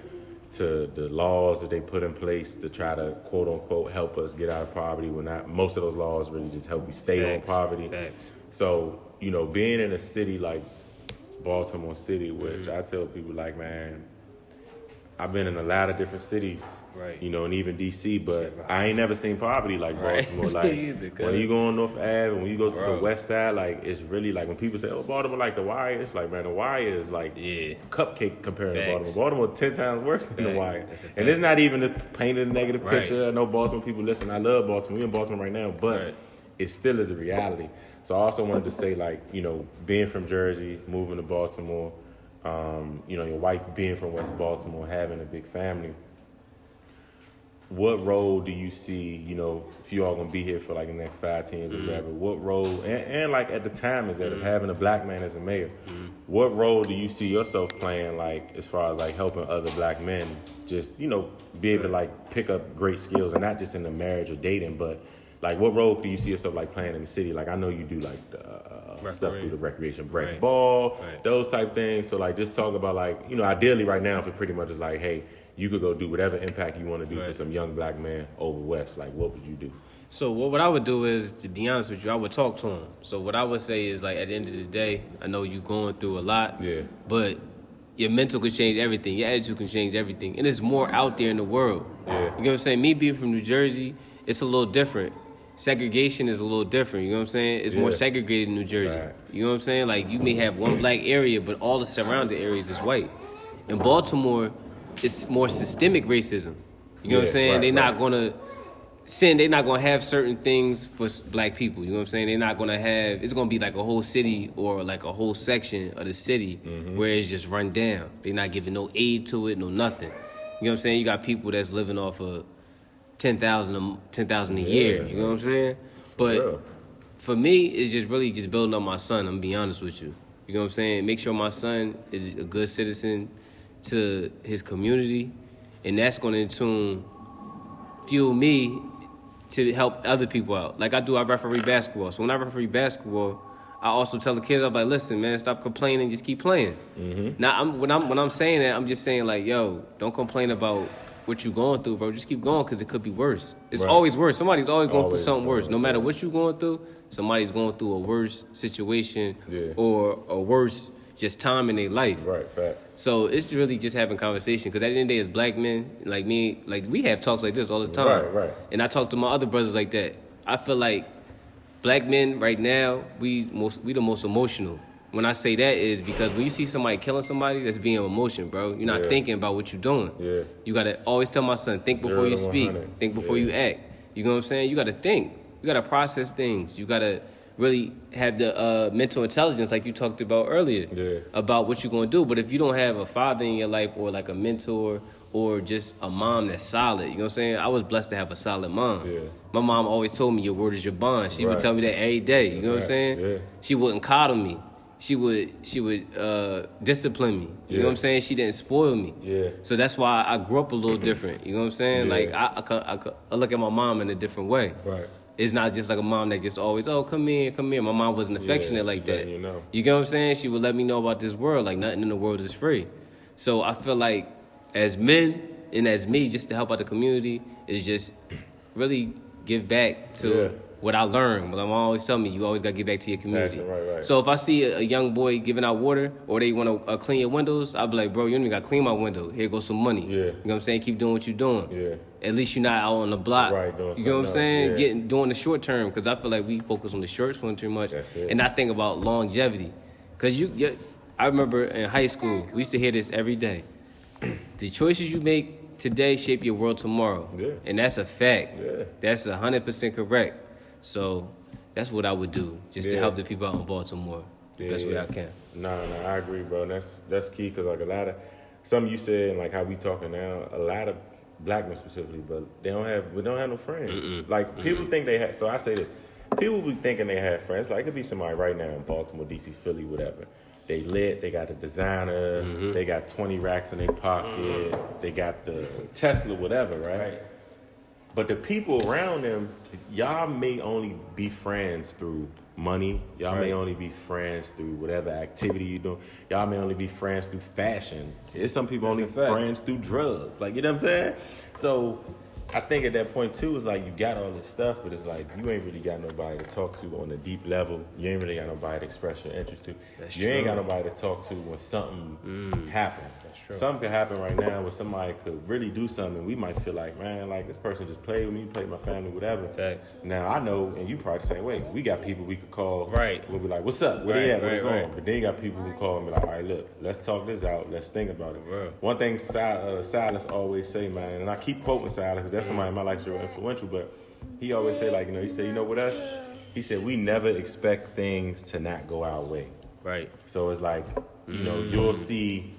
To the laws that they put in place to try to quote unquote help us get out of poverty when not most of those laws really just help you stay on poverty. So, being in a city like Baltimore City, which I tell people like, man, I've been in a lot of different cities, and even DC, but I ain't never seen poverty like Baltimore. Like when you go on North Ave and when you go to the West Side, like it's really like when people say, "Oh, Baltimore like the Wire," it's like, man, the Wire is like cupcake compared to Baltimore. Baltimore 10 times worse than the Wire, and it's not even to paint a negative picture. I know Baltimore people listen. I love Baltimore. We're in Baltimore right now, but it still is a reality. So I also wanted to say, like, being from Jersey, moving to Baltimore. Your wife being from West Baltimore, having a big family. what role do you see, if you all gonna be here for like the next 5, 10 years or whatever, what role, and like at the time is that of having a black man as a mayor, what role do you see yourself playing, like as far as like helping other black men just, be able to like pick up great skills, and not just in the marriage or dating, but like what role do you see yourself like playing in the city? Like I know you do like stuff through the recreation break ball, those type things. So like just talk about like, ideally right now if it pretty much is like, hey, you could go do whatever impact you want to do for some young black man over West. Like, what would you do? So what I would do is, to be honest with you, I would talk to him. So what I would say is, like, at the end of the day, I know you going through a lot. Yeah. But your mental can change everything. Your attitude can change everything. And there's more out there in the world. Yeah. You know what I'm saying? Me being from New Jersey, it's a little different. Segregation is a little different. You know what I'm saying? It's more segregated in New Jersey. Facts. You know what I'm saying? Like, you may have one black area, but all the surrounding areas is white. In Baltimore, it's more systemic racism. You know what I'm saying? They're not gonna have certain things for black people. You know what I'm saying? They're not gonna have. It's gonna be like a whole city or like a whole section of the city where it's just run down. They're not giving no aid to it, no nothing. You know what I'm saying? You got people that's living off of $10,000 a year. You know what I'm saying? But for me, it's just really just building up my son. I'm gonna be honest with you. You know what I'm saying? Make sure my son is a good citizen to his community, and that's going to in turn fuel me to help other people out. Like I referee basketball. So when I referee basketball, I also tell the kids, I'm like, listen, man, stop complaining, just keep playing. Now, when I'm saying that, I'm just saying like, yo, don't complain about what you're going through, bro. Just keep going because it could be worse. It's always worse. Somebody's always going through something worse. No matter what you're going through, somebody's going through a worse situation or a worse just time in their life. Right, fact. So it's really just having conversation, because at the end of the day, as black men, like me, like we have talks like this all the time. Right. And I talk to my other brothers like that. I feel like black men right now, we the most emotional. When I say that is because when you see somebody killing somebody, that's being emotion, bro. You're not thinking about what you're doing. Yeah. You gotta always tell my son, think before you speak, think before you act. You know what I'm saying? You gotta think. You gotta process things. You gotta really have the mental intelligence like you talked about earlier about what you're going to do. But if you don't have a father in your life or like a mentor or just a mom that's solid, you know what I'm saying? I was blessed to have a solid mom. Yeah. My mom always told me your word is your bond. She would tell me that every day, you know what I'm saying? Yeah. She wouldn't coddle me. She would discipline me. You know what I'm saying? She didn't spoil me. Yeah. So that's why I grew up a little different. You know what I'm saying? Like I look at my mom in a different way. Right. It's not just like a mom that just always, come here. My mom wasn't affectionate like that. You know what I'm saying? She would let me know about this world. Like, nothing in the world is free. So I feel like as men and as me, just to help out the community, is just really give back to what I learned. But I'm always telling me, you always got to give back to your community. Right. So if I see a young boy giving out water or they want to clean your windows, I'll be like, bro, you don't even got to clean my window. Here goes some money. Yeah. You know what I'm saying? Keep doing what you're doing. Yeah. At least you're not out on the block. Right, you know what I'm saying? Yeah. Doing the short term, because I feel like we focus on the short term too much. And I think about longevity. Because I remember in high school, we used to hear this every day. The choices you make today shape your world tomorrow. Yeah. And that's a fact. Yeah. That's 100% correct. So that's what I would do, just to help the people out in Baltimore the best way I can. No, I agree, bro. And that's key, because like a lot of, something you said and like how we talking now, a lot of black men specifically, but we don't have no friends. Like people think they have, so I say this, people be thinking they have friends. Like it could be somebody right now in Baltimore, DC, Philly, whatever. They lit, they got a designer, they got 20 racks in their pocket, they got the Tesla, whatever, right? But the people around them, y'all may only be friends through money. Y'all may only be friends through whatever activity you do. Y'all may only be friends through fashion. There's some people only friends through drugs. Like, you know what I'm saying? So I think at that point too, it's like you got all this stuff, but it's like you ain't really got nobody to talk to on a deep level. You ain't really got nobody to express your interest to. You ain't got nobody to talk to when something happens. Something could happen right now where somebody could really do something. We might feel like, man, like this person just played with me, played with my family, whatever. Thanks. Now I know, and you probably say, wait, we got people we could call. Right. We'll be like, what's up? Where they at? What's on? But then you got people who call and be like, all right, look, let's talk this out. Let's think about it. Right. One thing Silas always say, man, and I keep quoting Silas because that's somebody in my life that's real influential, but he always say, like, he said, with us, he said, we never expect things to not go our way. Right. So it's like, you'll see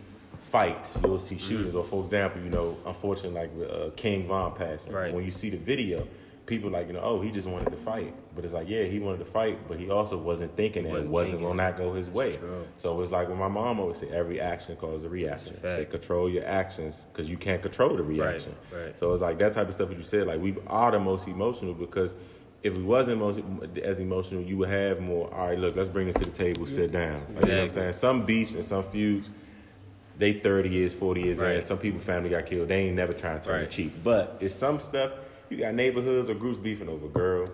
fights, you'll see shootings, or for example, unfortunately, like with King Von passing, Right. when you see the video, people like, oh, he just wanted to fight. But it's like, yeah, he wanted to fight, but he also wasn't thinking that it wasn't going to not go his way. True. So it's like when my mom always say, every action causes a reaction. That's a fact. Say, control your actions, because you can't control the reaction. Right. So it's like that type of stuff that you said, like we are the most emotional, because if we wasn't as emotional, you would have more, all right, look, let's bring this to the table, sit down. Like, you know what I'm saying? Some beefs and some feuds, they 30 years, 40 years in, some people family got killed, they ain't never trying to turn the cheek. But it's some stuff, you got neighborhoods or groups beefing over, girl.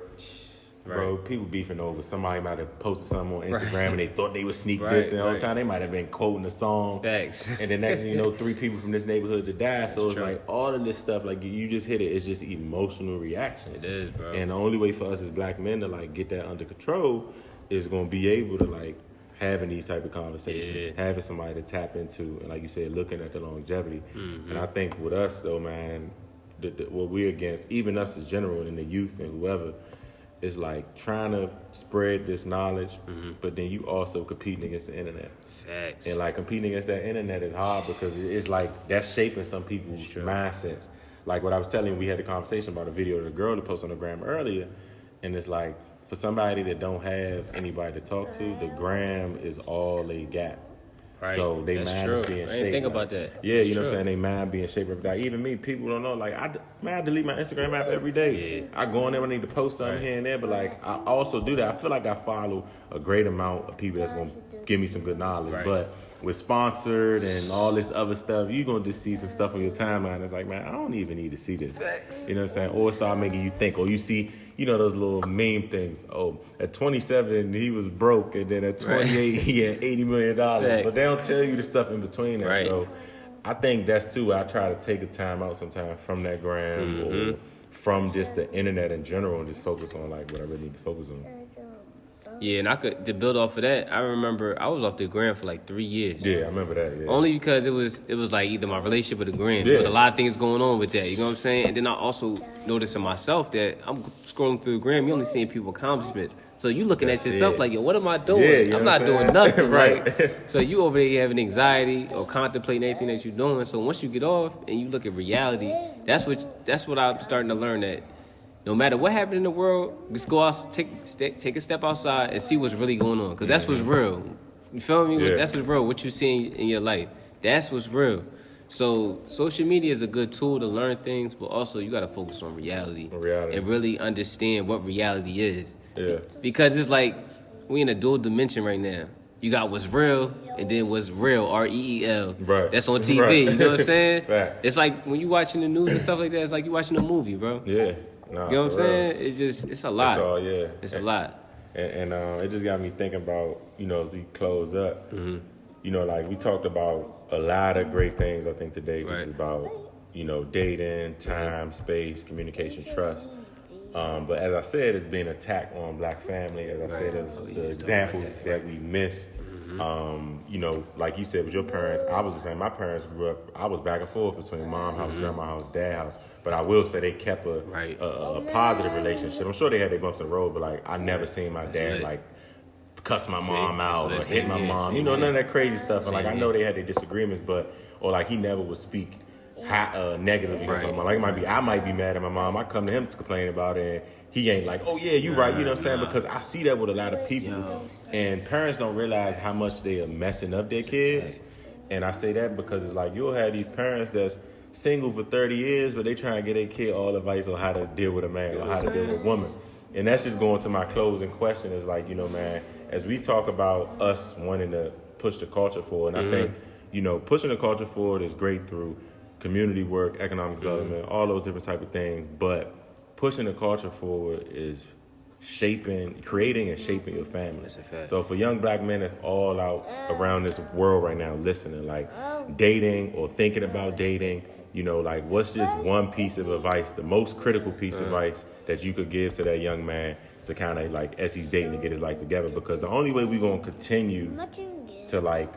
Bro, people beefing over. Somebody might have posted something on Instagram and they thought they would sneak this, and all the time they might have been quoting a song. Facts. And the next thing you know, 3 people from this neighborhood to die. So it's like all of this stuff, like you just hit it. It's just emotional reactions. It is, bro. And the only way for us as black men to like get that under control is going to be able to like having these type of conversations, having somebody to tap into, and like you said, looking at the longevity. And I think with us though, man, what we're against, even us as general and the youth and whoever, is like trying to spread this knowledge, but then you also competing against the internet. Facts. And like competing against that internet is hard because it's like that's shaping some people's mindsets. Like what I was telling you, we had a conversation about a video of the girl that posted on the gram earlier, and it's like for somebody that don't have anybody to talk to, the gram is all they got. Right. So they mind is being shaped. I didn't think about that. Yeah, That's you know true. what I'm saying? They mind being shaped every day. Even me, people don't know. Like, I delete my Instagram app every day. Yeah. I go on there when I need to post something here and there, but like, I also do that. I feel like I follow a great amount of people that's going to give me some good knowledge. Right. But with sponsored and all this other stuff, you're going to just see some stuff on your timeline that's like, man, I don't even need to see this. Facts. You know what I'm saying? Or start making you think. Or you see, those little meme things. Oh, at 27, he was broke, and then at 28, he had $80 million. Facts. But they don't tell you the stuff in between that. Right. So I think that's too. I try to take a time out sometimes from that gram or from just the internet in general and just focus on like what I really need to focus on. Yeah, and to build off of that, I remember I was off the gram for like 3 years. Yeah, I remember that. Yeah. Only because it was like either my relationship or the gram. Yeah. There was a lot of things going on with that. You know what I'm saying? And then I also noticed in myself that I'm scrolling through the gram, you only seeing people's accomplishments. So you looking at yourself like, yo, what am I doing? Yeah, you know I'm what not I'm doing saying? nothing. Right. Like, so you over there having anxiety or contemplating anything that you're doing. So once you get off and you look at reality, that's what I'm starting to learn, that no matter what happened in the world, just go out, take a step outside and see what's really going on. Because that's what's real. You feel me? Yeah. That's what's real, what you see in your life. That's what's real. So social media is a good tool to learn things, but also you got to focus on reality. And really understand what reality is. Yeah. Because it's like we in a dual dimension right now. You got what's real, and then what's real, REEL. Right. That's on TV. Right. You know what I'm saying? Fact. It's like when you watching the news and stuff like that, it's like you watching a movie, bro. Yeah. Nah, You know what I'm for real. saying? It's a lot. That's all, yeah. It's a lot. And it just got me thinking about, as we close up, like we talked about a lot of great things, I think, today, which is about, dating, time, space, communication, trust. But as I said, it's been an attack on black family. As I said, of the examples that we missed. Like you said with your parents, I was the same. My parents grew up, I was back and forth between mom house, grandma house, dad house. But I will say they kept a positive relationship. I'm sure they had their bumps in the road, but like I never seen my dad like cuss my mom out or hit my mom. None of that crazy stuff. And like I know they had their disagreements, or like he never would speak negatively against my mom. Like I might be mad at my mom. I come to him to complain about it, and he ain't like, oh yeah, you right. You know what I'm saying? Because I see that with a lot of people, and parents don't realize how much they are messing up their kids. And I say that because it's like you'll have these parents that's single for 30 years, but they trying to get their kid all advice on how to deal with a man or how to deal with a woman. And that's just going to my closing question is like, man, as we talk about us wanting to push the culture forward, and I think, pushing the culture forward is great through community work, economic development, all those different type of things. But pushing the culture forward is creating and shaping your family. That's a fact. So for young black men that's all out around this world right now listening, like dating or thinking about dating, like what's just one piece of advice, the most critical piece of advice that you could give to that young man to kind of like as he's dating to get his life together? Because the only way we're going to continue to like,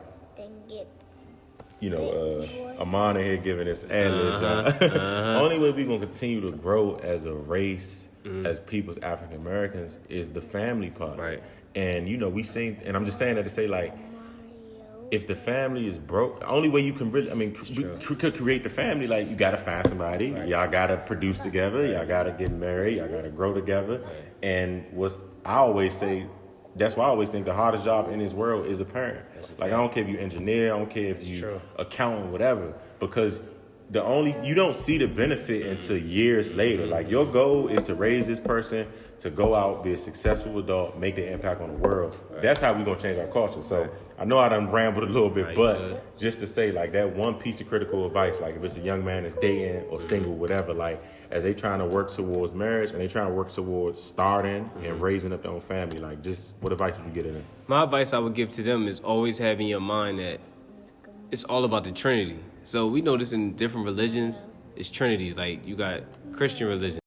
Amana here giving us ad-libs. Only way we're going to continue to grow as a race, as people's African Americans, is the family part. Right. And, we seen, and I'm just saying that to say like, if the family is broke, the only way you can really, could create the family, like, you gotta find somebody, y'all gotta produce together, y'all gotta get married, y'all gotta grow together. And I always say, that's why I always think the hardest job in this world is a parent. Like, I don't care if you engineer, I don't care if you accountant, whatever, because you don't see the benefit until years later. Like, your goal is to raise this person to go out, be a successful adult, make the impact on the world. That's how we're gonna change our culture. So I know I done rambled a little bit, but just to say, like, that one piece of critical advice, like, if it's a young man that's dating or single, whatever, like, as they trying to work towards marriage and they trying to work towards starting and raising up their own family, like, just what advice would you get in it? My advice I would give to them is always have in your mind that it's all about the Trinity. So we know this in different religions. It's Trinity. Like, you got Christian religion.